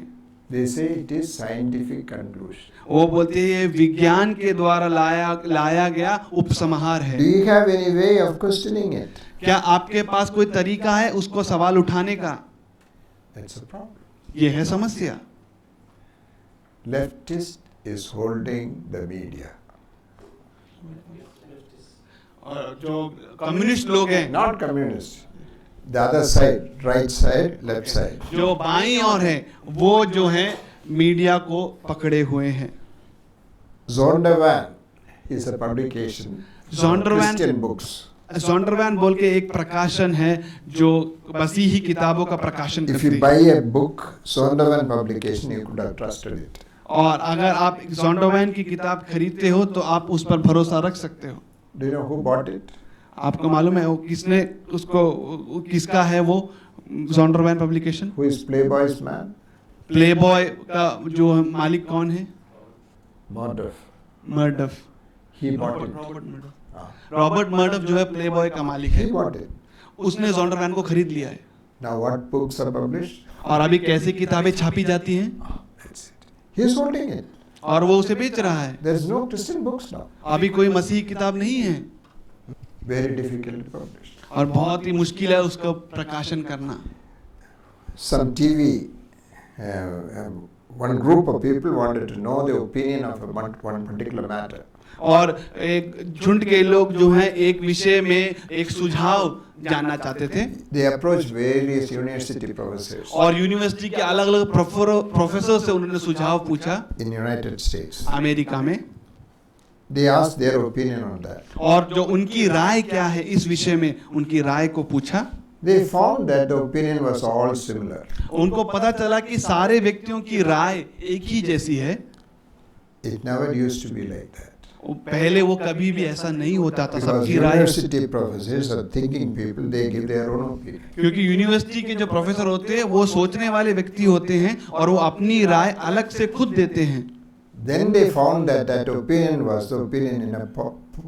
They say it is scientific conclusion. वो बोलते हैं ये विज्ञान के द्वारा लाया गया उपसंहार है। Do you have any way of questioning it? क्या आपके पास कोई तरीका है उसको सवाल उठाने का? That's a problem. ये है समस्या। Leftist is holding the media. और जो कम्युनिस्ट लोग हैं, Not communist. The other side, right side, left side. जो बाईं ओर है वो जो है मीडिया को पकड़े हुए हैं। Zondervan is a publication. Zondervan Christian books. Zondervan बोल के एक प्रकाशन है जो मसीही किताबों का प्रकाशन If करती you है। buy a book, Zondervan publication, you could have trusted it. और अगर आप Zondervan की किताब खरीदते हो तो आप उस पर भरोसा रख सकते हो। Do you know who bought it? आपको मालूम है वो किसने उसको, किसका है वो Zondervan publication? Who is Playboy's man? Playboy का जो मालिक कौन है? मर्डफ। He bought it. रॉबर्ट मर्डफ जो है प्लेबॉय का मालिक He है, bought it. उसने Zondervan को खरीद लिया है। Now what books are published? और अभी कैसे किताबें छापी जाती हैं That's it. He is holding it. और वो उसे बेच रहा है। There is no Christian books now. अभी कोई मसीही किताब नहीं है, Very difficult to publish. और बहुत ही मुश्किल है उसको प्रकाशन करना। Some TV, one group of people wanted to know the opinion of one particular matter. और एक झुंड के लोग जो हैं एक विषय में एक सुझाव जानना चाहते थे। They approached various university professors और यूनिवर्सिटी के अलग अलग प्रोफेसर से उन्होंने सुझाव पूछा in United States. अमेरिका में, They asked their opinion on that. और जो उनकी राय क्या है इस विषय में उनकी राय को पूछा। They found that the opinion was all similar. उनको पता चला कि सारे व्यक्तियों की राय एक ही जैसी है। It never used to be like that. पहले वो कभी भी ऐसा नहीं होता था, Because सबकी राय, university professors are thinking people, they give their own opinion. क्योंकि यूनिवर्सिटी के जो प्रोफेसर होते हैं वो सोचने वाले व्यक्ति होते हैं और वो अपनी राय अलग से खुद देते हैं। Then they found that that opinion was the opinion in a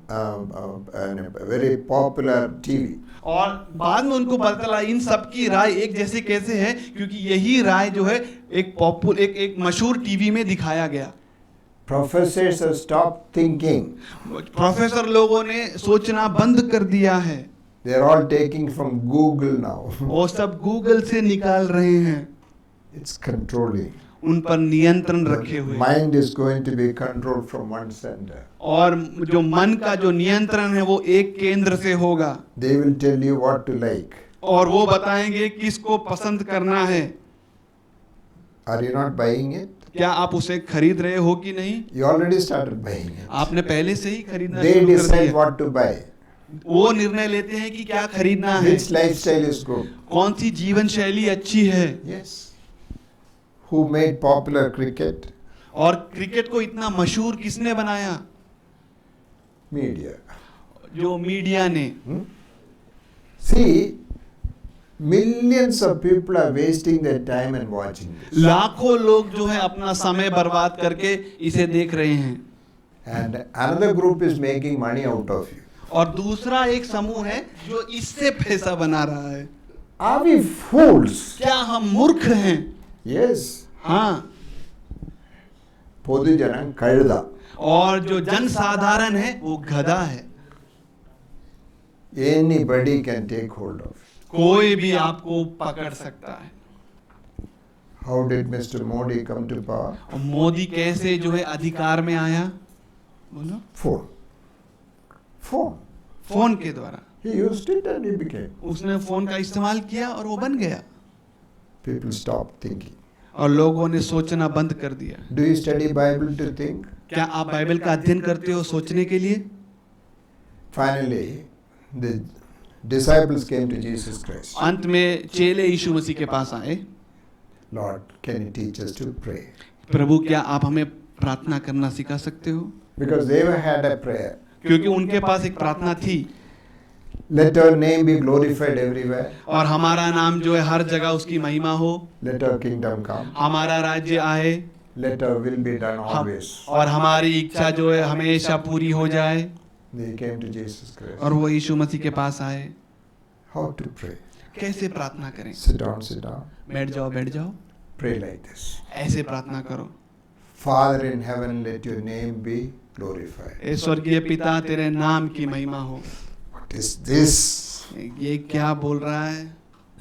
a very popular TV. और बाद में उनको पता चला इन सब की राय एक जैसे कैसे है, क्योंकि यही राय जो है एक मशहूर टीवी में दिखाया गया। Professors have stopped thinking. Professor लोगों ने सोचना बंद कर दिया है। They are all taking from Google now. वो सब गूगल से निकाल रहे हैं। It's controlling. उन पर नियंत्रण रखे हुए। Mind is going to be controlled from one center. और जो मन का जो नियंत्रण है वो एक केंद्र से होगा। They will tell you what to like. और वो बताएंगे किसको पसंद करना है। Are you not buying it? क्या आप उसे खरीद रहे हो कि नहीं? You already started buying it. आपने पहले से ही खरीदना They शुरू कर decide दिया। what to buy. वो निर्णय लेते हैं कि क्या खरीदना है, Which lifestyle is good. कौन सी जीवन शैली अच्छी है। Yes. Who made popular cricket? और क्रिकेट को इतना मशहूर किसने बनाया? Media. जो मीडिया ने। See, millions of people are wasting their time and watching this. लाखों लोग जो है अपना समय बर्बाद करके इसे देख रहे हैं। And another group is making money out of you. और दूसरा एक समूह है जो इससे पैसा बना रहा है। Are we fools? क्या हम मूर्ख हैं? Yes. हाँ। പൊതുജനം കഴുത. और जो जन साधारण है वो गधा है। Anybody can take hold of. कोई भी आपको पकड़ सकता है। How did Mr. Modi come to power? और मोदी कैसे जो है अधिकार में आया? बोलो। Phone. फोन के द्वारा। He used it and he became. उसने फोन का इस्तेमाल किया और वो बन गया। People stopped thinking. और लोगों ने सोचना बंद कर दिया। Do you study Bible to think? क्या आप बाइबल का अध्ययन करते हो सोचने के लिए? Finally, the disciples came to Jesus Christ. अंत में चेले यीशु मसीह के पास आए। Lord, can you teach us to pray? प्रभु क्या आप हमें प्रार्थना करना सिखा सकते हो? Because they had a prayer. क्योंकि उनके पास एक प्रार्थना थी। Let our name be glorified everywhere. और हमारा नाम जो है हर जगह उसकी महिमा हो। Let our kingdom come. हमारा राज्य आए। Let our will be done always. और हमारी इच्छा जो है हमेशा पूरी हो जाए। They came to Jesus Christ. और वो यीशु मसीह के पास आए। How to pray? कैसे प्रार्थना करें? Sit down, sit down. बैठ जाओ, बैठ जाओ। Pray like this. ऐसे प्रार्थना करो। Father in heaven, let your name be glorified. ए स्वर्गीय पिता तेरे नाम की महिमा हो। What is this? ये क्या बोल रहा है?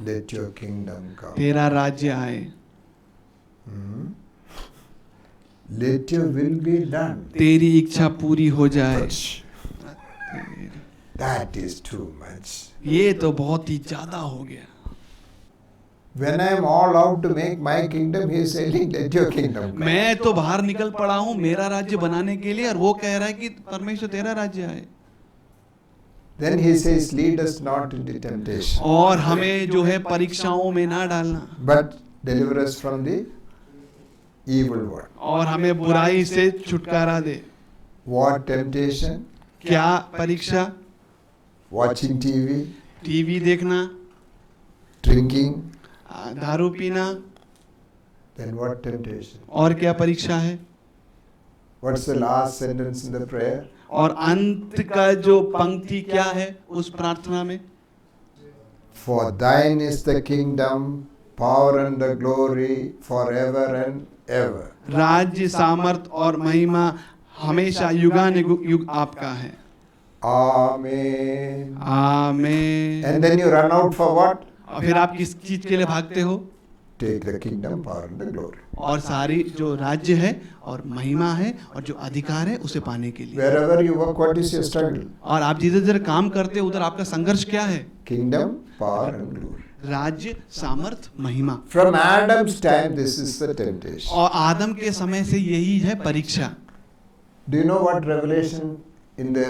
Let your kingdom come. तेरा राज्य आए। Let your will be done. तेरी इच्छा पूरी हो जाए। That is too much. ये तो बहुत ही ज्यादा हो गया। When I am all out to make my kingdom, he is saying, let your kingdom come. मैं तो बाहर निकल पड़ा हूँ मेरा राज्य बनाने के लिए, और वो कह रहा है कि परमेश्वर तेरा राज्य आए। Then he says, lead us not into temptation, और हमें जो है परीक्षाओं में ना डालना, but deliver us from the evil one. और हमें बुराई से छुटकारा दे। What temptation? क्या परीक्षा? Watching TV, टीवी देखना, drinking. दारू पीना। Then what temptation? और क्या परीक्षा है? What's the last sentence in the prayer? और अंत का जो पंक्ति क्या है उस प्रार्थना में? For thine is the kingdom, power and the glory forever and ever. राज्य, सामर्थ और महिमा हमेशा युगानुयुग आपका है। Amen. आमीन। And then you run out for what? और फिर आप किस चीज के लिए भागते हो? Take the kingdom, power and the glory. और सारी जो राज्य है और महिमा है और जो अधिकार है उसे पाने के लिए। Wherever you work, what is your struggle? और आप जिधर जिधर काम करते हो उधर आपका संघर्ष क्या है? Kingdom, power and glory. राज्य, सामर्थ, महिमा। From Adam's time, this is the temptation. और आदम के समय से यही है परीक्षा। Do you know what revelation in the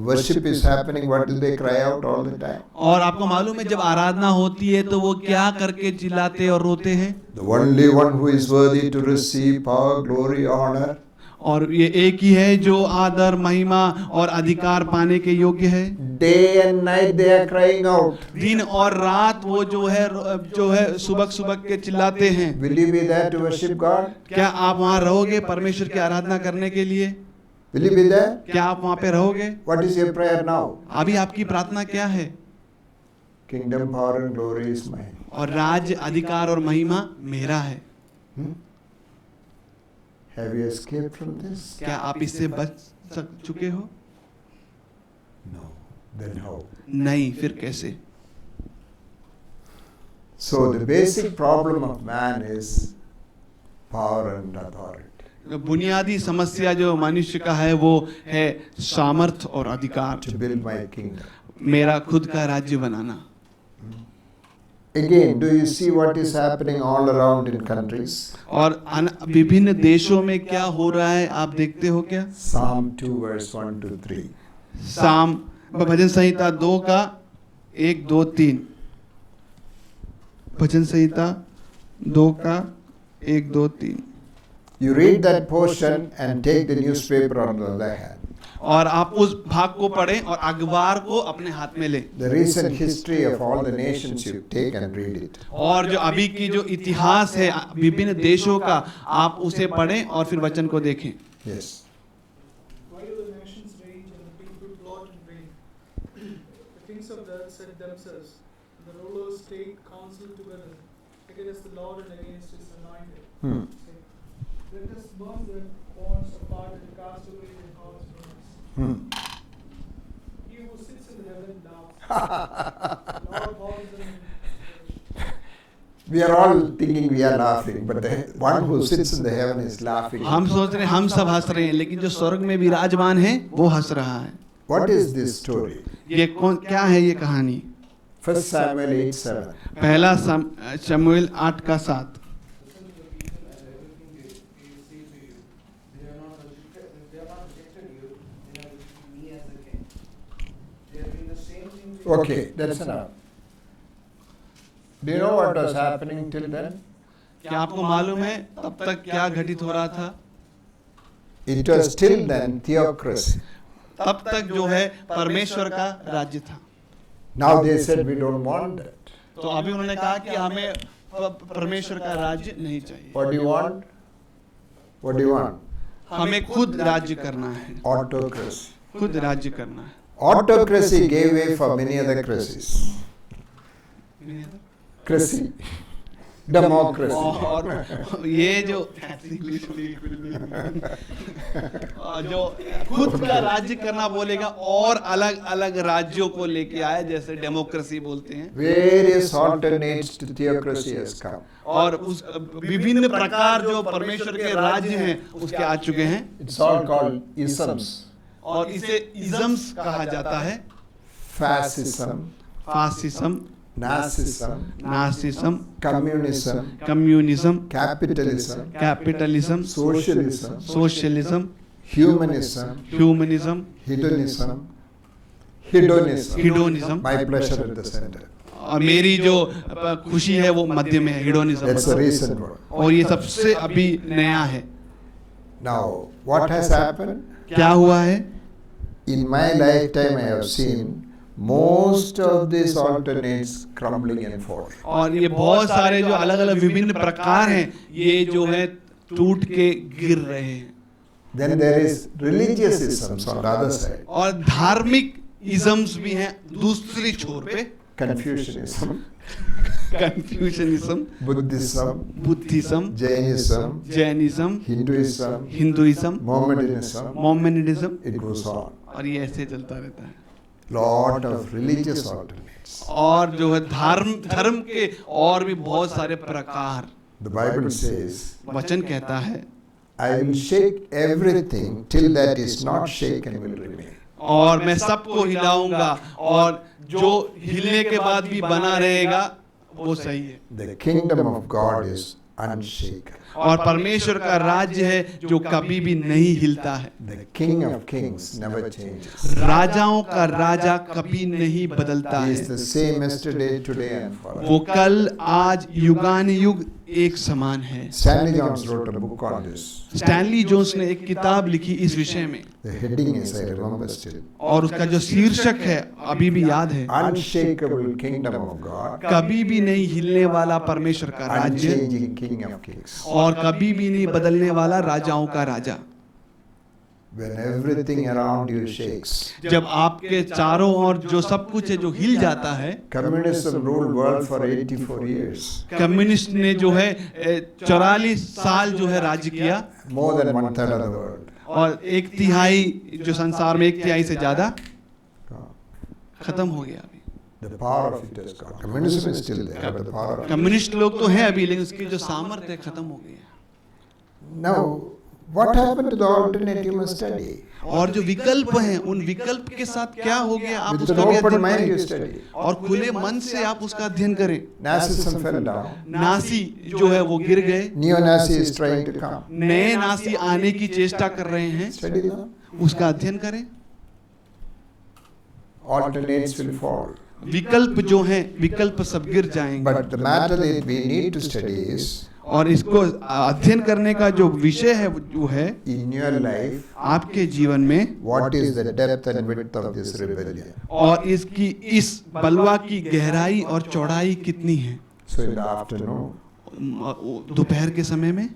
worship is happening? What do they cry out all the time? और आपको मालूम है जब आराधना होती है तो वो क्या करके चिल्लाते और रोते हैं? The only one who is worthy to receive power, glory, honor. और ये एक ही है जो आदर, महिमा और अधिकार पाने के योग्य है। Day and night they are crying out. दिन और रात वो जो है सुबह के चिल्लाते हैं। Will you be there to worship God? क्या आप वहाँ रहोगे परमेश्वर की आराधना करने के लिए? Will you be there? क्या आप वहां पे रहोगे? What is your prayer now? अभी आपकी प्रार्थना क्या है? Kingdom, power and glory is mine. और राज्य, अधिकार और महिमा मेरा है। Have you escaped from this? क्या आप इससे बच चुके हो? No. Then how? नहीं, फिर कैसे? So the basic problem of man is power and authority. बुनियादी समस्या जो मनुष्य का है वो है सामर्थ और अधिकार। To build my kingdom. मेरा खुद का राज्य बनाना। Again, do you see what is happening all around in countries? और विभिन्न देशों में क्या हो रहा है आप देखते हो क्या? Psalm 2 verse 1 to 3. साम भजन संहिता 2 का 1, 2, 3। भजन संहिता 2 का 1, 2, 3। You read that portion and take the newspaper on the other hand. और आप उस भाग को पढ़ें और अखबार को अपने हाथ में लें। The recent history of all the nations you take and read it. और जो अभी की जो इतिहास है विभिन्न देशों का आप उसे पढ़ें और फिर वचन को देखें। Yes. Why do the nations rage and the people plot in vain? The kings of the earth set themselves, and the rulers take counsel together against the Lord and against his anointed. Say, let us burn their bonds apart and cast away their cords from us. He who sits in heaven laughs. Lord calls them in. We are all thinking we are laughing, but the one who sits in the heaven is laughing. हम सोच रहे हैं हम सब हंस रहे हैं, लेकिन जो स्वर्ग में विराजमान है वो हंस रहा है। What is this story? ये कौन क्या है ये कहानी? 1 Samuel 8:7. पहला शमूएल 8 का 7। Okay, that's enough. Do you know what was happening till then? क्या आपको मालूम है तब तक क्या घटित हो रहा था? It was till then theocracy. तब तक जो है परमेश्वर का राज्य था। Now they said we don't want that. तो अभी उन्होंने कहा कि हमें परमेश्वर का राज्य नहीं चाहिए। What do you want? What do you want? हमें खुद राज्य करना है। Autocracy. खुद राज्य करना है। Autocracy gave way for many other crises. Crazy. Democracy. और ये जो जो खुद का राज्य करना बोलेगा और अलग अलग राज्यों को लेके आए, जैसे डेमोक्रेसी बोलते हैं। Various alternates to theocracy has come. और उस विभिन्न प्रकार जो परमेश्वर के राज्य हैं उसके आ चुके हैं। It's all called isms. और इसे इजम्स कहा जाता है। Fascism, fascism, Nazism, नासिज्म, communism, communism, capitalism, capitalism, socialism, socialism, humanism, humanism, hedonism, hedonism. my pleasure at the center. और मेरी जो खुशी है वो मध्य में है, hedonism. That's the recent one. और ये सबसे अभी नया है। Now, what has happened? क्या हुआ है? In my lifetime, I have seen most of these alternates crumbling and falling. और ये बहुत सारे जो अलग अलग विभिन्न प्रकार हैं ये जो है टूट के गिर रहे हैं। Then there is religious isms on the other side. और धार्मिक इजम्स भी हैं दूसरी छोर पे। Confucianism, कंफ्यूशनिज्म, Buddhism, Buddhism, Jainism, Jainism, Hinduism, Hinduism, Mohammedanism. मोमेनिज्म, It goes on. और ये ऐसे चलता रहता है। Lot of religious alternates. और जो है धर्म के और भी बहुत सारे प्रकार। The Bible says, वचन कहता है I will shake everything till that is not shaken will remain. और मैं सबको हिलाऊंगा और जो हिलने के बाद भी बना रहेगा वो सही है। The kingdom of God is unshaken. और परमेश्वर का राज्य है जो कभी भी नहीं हिलता है। The King of Kings never changes. राजाओं का राजा कभी नहीं बदलता He है। is the same yesterday, today and forever. वो कल आज युगानुयुग एक समान है। Stanley Jones wrote a book on this. Stanley Jones ने एक किताब लिखी इस विषय में The heading is, I remember still, और उसका जो शीर्षक है अभी भी याद है, Unshakable Kingdom of God, कभी भी नहीं हिलने वाला परमेश्वर का राज्य Unchanging King of Kings. और कभी भी नहीं बदलने वाला राजाओं का राजा। When everything around you shakes. जब आपके चारों ओर जो सब कुछ है जो हिल जाता है। Communism ruled world for 84 years. Communist ने जो है 44 साल जो है राज्य किया। More than 1/3 of the world. और 1/3 जो संसार में 1/3 से ज्यादा खत्म हो गया अभी। The power of it has gone. Communism is still there, but the power of communist लोग तो हैं अभी, लेकिन उसकी जो सामर्थ्य है खत्म हो गई है। Now, what happened to the alternative study? और जो विकल्प हैं उन विकल्प के साथ क्या हो गया, आप With उसका an भी open अध्ययन mind you करें study. और खुले मन से आप उसका अध्ययन करें। Nazism fell down. नासी जो है वो गिर गए, Neo-Nazi is trying to come. नए नासी आने की चेष्टा कर रहे हैं, Study them. उसका अध्ययन करें। Alternates will fall. विकल्प जो हैं विकल्प सब गिर जाएंगे। But the matter that we need to study is, और इसको अध्ययन करने का जो विषय है वो है in your life, आपके जीवन में what is the depth and width of this rebellion? और इसकी इस बलवा की गहराई और चौड़ाई कितनी है। So in the afternoon, दोपहर के समय में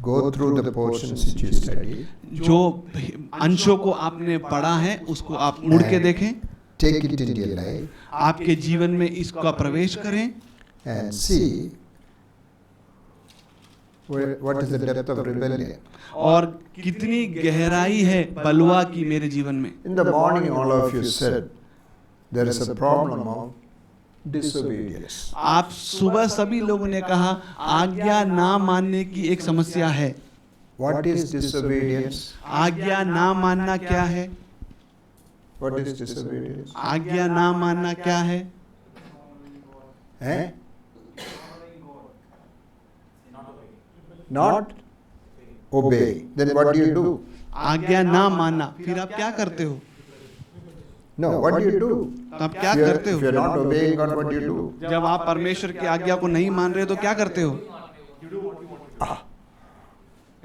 go through the portions that you study, जो अंशों को आपने पढ़ा है उसको आप मुड़ के देखें, take it into your life, आपके जीवन में इसका प्रवेश करें and see what is the depth of rebellion. और कितनी गहराई है बलवा की मेरे जीवन में। In the morning, all of you said there is a problem of disobedience. आप सुबह सभी लोगों ने कहा आज्ञा ना मानने की एक समस्या है। What is disobedience? आज्ञा ना मानना क्या है? What is disobedience? आज्ञा ना मानना क्या है? Eh? Not obey. Then what do you do? आज्ञा ना मानना, फिर आप क्या करते हो? No, what do you do? तो आप क्या If you're, करते if हो? you're not obeying God, what do you do? जब आप परमेश्वर की आज्ञा को नहीं मान रहे तो क्या करते हो?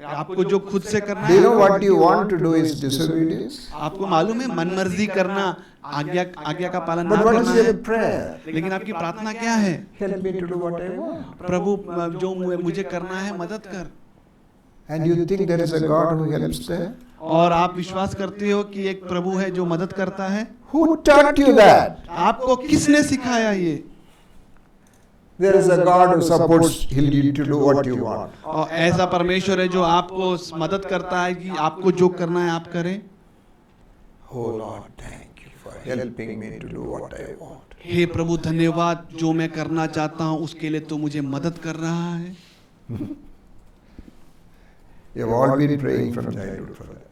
आपको जो खुद से करना Do you know है, what you want to do is disobedience? आपको मालूम है मनमर्जी करना आज्ञा का पालन ना But what करना is your है, prayer? लेकिन आपकी प्रार्थना क्या है? Help me to do what I want. प्रभु जो मुझे करना है मदद कर। And you think there is a God who helps there? और आप विश्वास करते हो कि एक प्रभु है जो मदद करता है? Who taught you that? आपको किसने सिखाया ये? There is a God who supports you to do what you want. और ऐसा परमेश्वर है जो आपको मदद करता है कि आपको जो करना है आप करें। Oh Lord, thank you for helping me to do what I want. हे प्रभु धन्यवाद, जो मैं करना चाहता हूँ उसके लिए तो मुझे मदद कर रहा है। You have all been praying from childhood for that.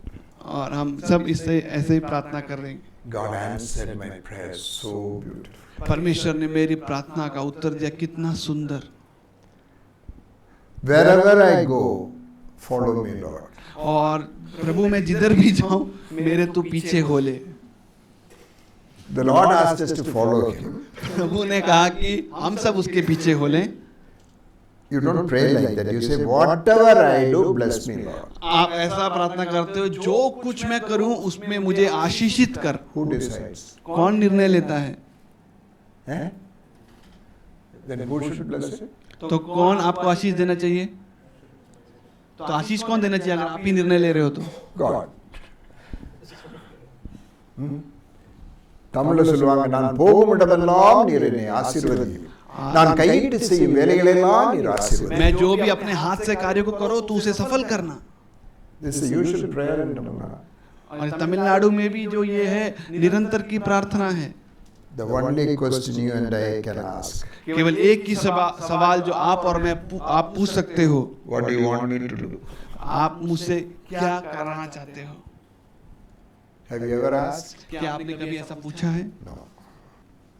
और हम सब इससे ऐसे ही प्रार्थना कर रहे हैं। God answered my prayer so beautiful. परमेश्वर ने मेरी प्रार्थना का उत्तर दिया, कितना सुंदर। Wherever I go, follow me, Lord. और प्रभु मैं जिधर भी जाऊं मेरे तू पीछे हो ले। The Lord asked us to follow Him. प्रभु ने कहा कि हम सब उसके पीछे हो लें। You don't pray like that. You say, whatever I do, bless me, Lord. आप ऐसा प्रार्थना करते हो, जो कुछ मैं करूं उसमें मुझे आशीषित कर। Who decides? कौन निर्णय लेता है? Eh? Then who should bless it? तो कौन आपको आशीष देना चाहिए? तो आशीष कौन देना चाहिए अगर आप ही निर्णय ले रहे हो तो? God. தமிழ்ல சொல்லுவாங்க, நான் போகும் இடமெல்லாம் நீர் என்னை ஆசீர்வதி, நான் கையிட்டு செய்யும் வேலைகளெல்லாம் நீர் ஆசீர்வதி. मैं जो भी अपने हाथ से कार्य को करो तो उसे सफल करना। This is the usual prayer in Tamil Nadu. और तमिलनाडु में भी जो ये है निरंतर की प्रार्थना है। The only question you and I can ask. केवल एक ही सवाल जो आप और मैं आप पूछ सकते हो, What do you want me to do? आप मुझसे क्या करना चाहते हो? Have you ever asked? क्या आपने कभी ऐसा पूछा है? No.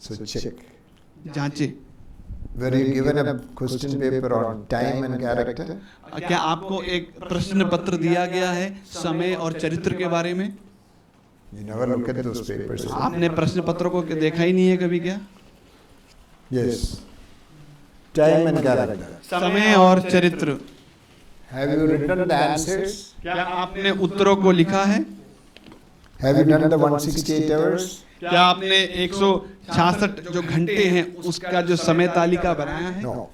So check. जांचे। Were you given a question paper on time and character? क्या आपको एक प्रश्न पत्र दिया गया है समय और चरित्र के बारे में? You never look at those papers. आपने प्रश्न पत्रों को देखा ही नहीं है कभी क्या? Yes. Time and character. समय और चरित्र। Have you written the answers? क्या आपने उत्तरों को लिखा है? Have you done the 168 hours? क्या आपने 166 जो घंटे हैं उसका जो समय तालिका बनाया है? No.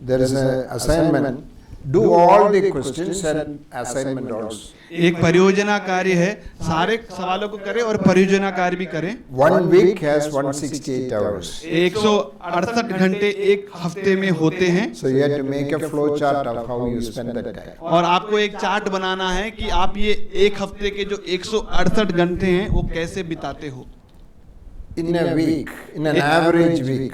There is an assignment Do all the questions and assignment also. एक परियोजना कार्य है, सारे सवालों को करें और परियोजना कार्य भी करें। 1 week has 168 hours. 168 घंटे एक हफ्ते में होते हैं। So you have to make a flow chart of how you spend that time. और आपको एक चार्ट बनाना है कि आप ये एक हफ्ते के जो 168 घंटे हैं वो कैसे बिताते हो। In a week, in an average week,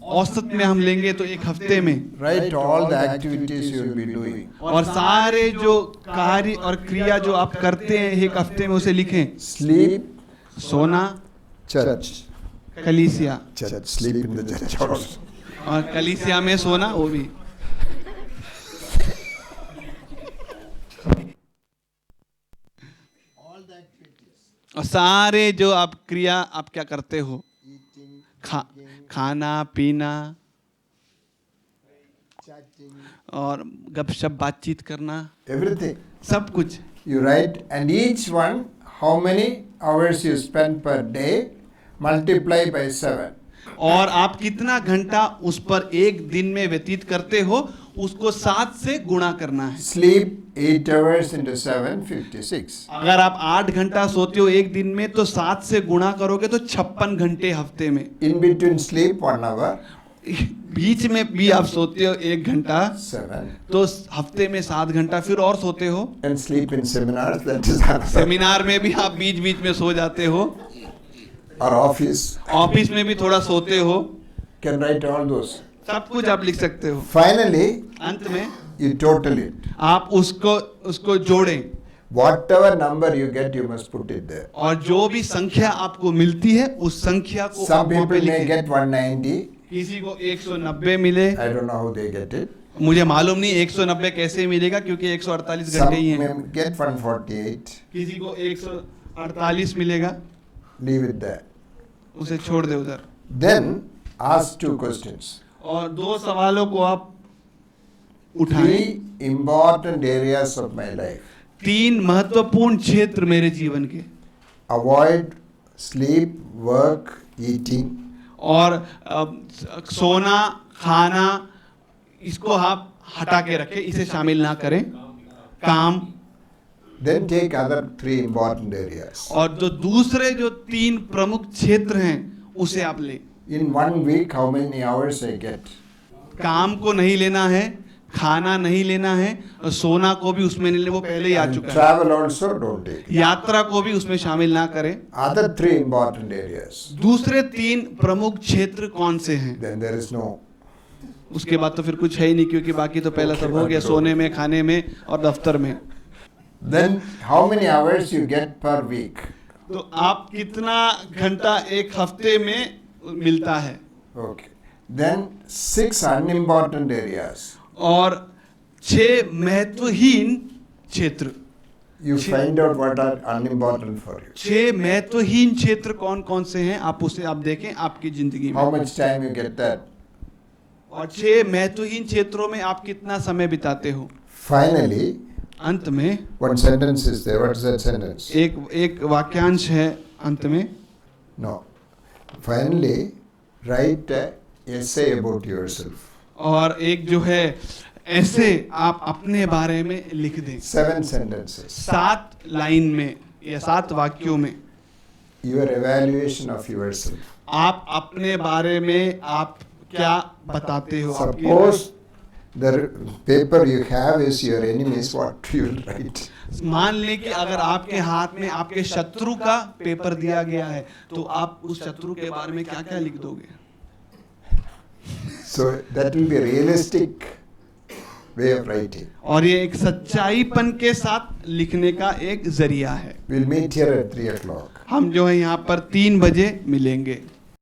औसत में हम लेंगे तो एक हफ्ते में write all the activities you will be doing. और सारे जो कार्य और क्रिया जो आप करते हैं एक हफ्ते में उसे लिखें। Sleep, सोना, church. कलीसिया, Church, sleep in the church also. और कलीसिया में सोना वो भी। और सारे जो आप क्रिया आप क्या करते हो, खाना पीना और गपशप बातचीत करना, Everything. सब कुछ। You write, and each one, how many hours you spend per day, multiply by 7. और आप कितना घंटा उस पर एक दिन में व्यतीत करते हो उसको 7 से गुणा करना है। Sleep 8 hours into 7, 56. अगर आप 8 घंटा सोते हो एक दिन में तो 7 से गुणा करोगे तो 56 घंटे हफ्ते में। In between sleep 1 hour, बीच में भी आप सोते हो 1 घंटा 7. तो हफ्ते में 7 घंटा फिर और सोते हो। And sleep in seminars, that is another. Seminar में भी आप बीच बीच में सो जाते हो। Or office, ऑफिस में भी थोड़ा सोते हो। can write all those. सब कुछ आप लिख सकते हो। Finally, अंत में you total it. आप उसको जोड़ें Whatever number you get, you must put it there. और जो भी संख्या आपको मिलती है उस संख्या को Some आप वहाँ पे people may लिखें। get 190. किसी को 190 मिले, I don't know how they get it. मुझे मालूम नहीं 190 कैसे मिलेगा क्योंकि 148 Some घंटे ही may हैं। get 148. किसी को 148 मिलेगा, Leave it there. उसे छोड़ दे उधर। Then ask 2 questions. और 2 सवालों को आप उठाएं। 3 important areas of my life. 3 महत्वपूर्ण क्षेत्र मेरे जीवन के। Avoid sleep, work, eating. और सोना, खाना, इसको आप हटा के रखें, इसे शामिल ना करें। काम। Then take other 3 important areas. और जो दूसरे जो 3 प्रमुख क्षेत्र हैं उसे आप लें। In 1 week, how many hours I get? काम को नहीं लेना है, खाना नहीं लेना है और सोना को भी उसमें नहीं लेना, वो पहले ही आ And चुका है। travel also don't take. यात्रा को भी उसमें शामिल ना करें। Other 3 important areas. दूसरे 3 प्रमुख क्षेत्र कौन से हैं? Then there is no. उसके बाद तो फिर कुछ है ही नहीं क्योंकि बाकी तो पहला सब हो गया, सोने में, खाने में और दफ्तर में। Then how many hours you get per week? तो आप कितना घंटा एक हफ्ते में मिलता है? Okay. Then 6 unimportant areas. और 6 महत्वहीन क्षेत्र। You find out what are unimportant for you. 6 महत्वहीन क्षेत्र कौन कौन से हैं आप उसे आप देखें आपकी जिंदगी में। How much time you get that? और 6 महत्वहीन क्षेत्रों में आप कितना समय बिताते हो? Finally, अंत में one sentence is there. What is that sentence? एक वाक्यांश है अंत में। No. Finally, write a essay about yourself. और एक जो है ऐसे आप अपने बारे में लिख दें। 7 sentences. 7 लाइन में या 7 वाक्यों में। Your evaluation of yourself. आप अपने बारे में आप क्या बताते हो? Suppose the paper you have is your enemy's, what you will write? मान लें कि अगर आपके हाथ में आपके शत्रु का पेपर दिया गया है तो आप उस शत्रु के बारे में क्या क्या लिख दोगे? So that will be a realistic way of writing. और ये एक सच्चाईपन के साथ लिखने का एक जरिया है। We'll meet here at 3 o'clock. हम जो है यहाँ पर 3 बजे मिलेंगे।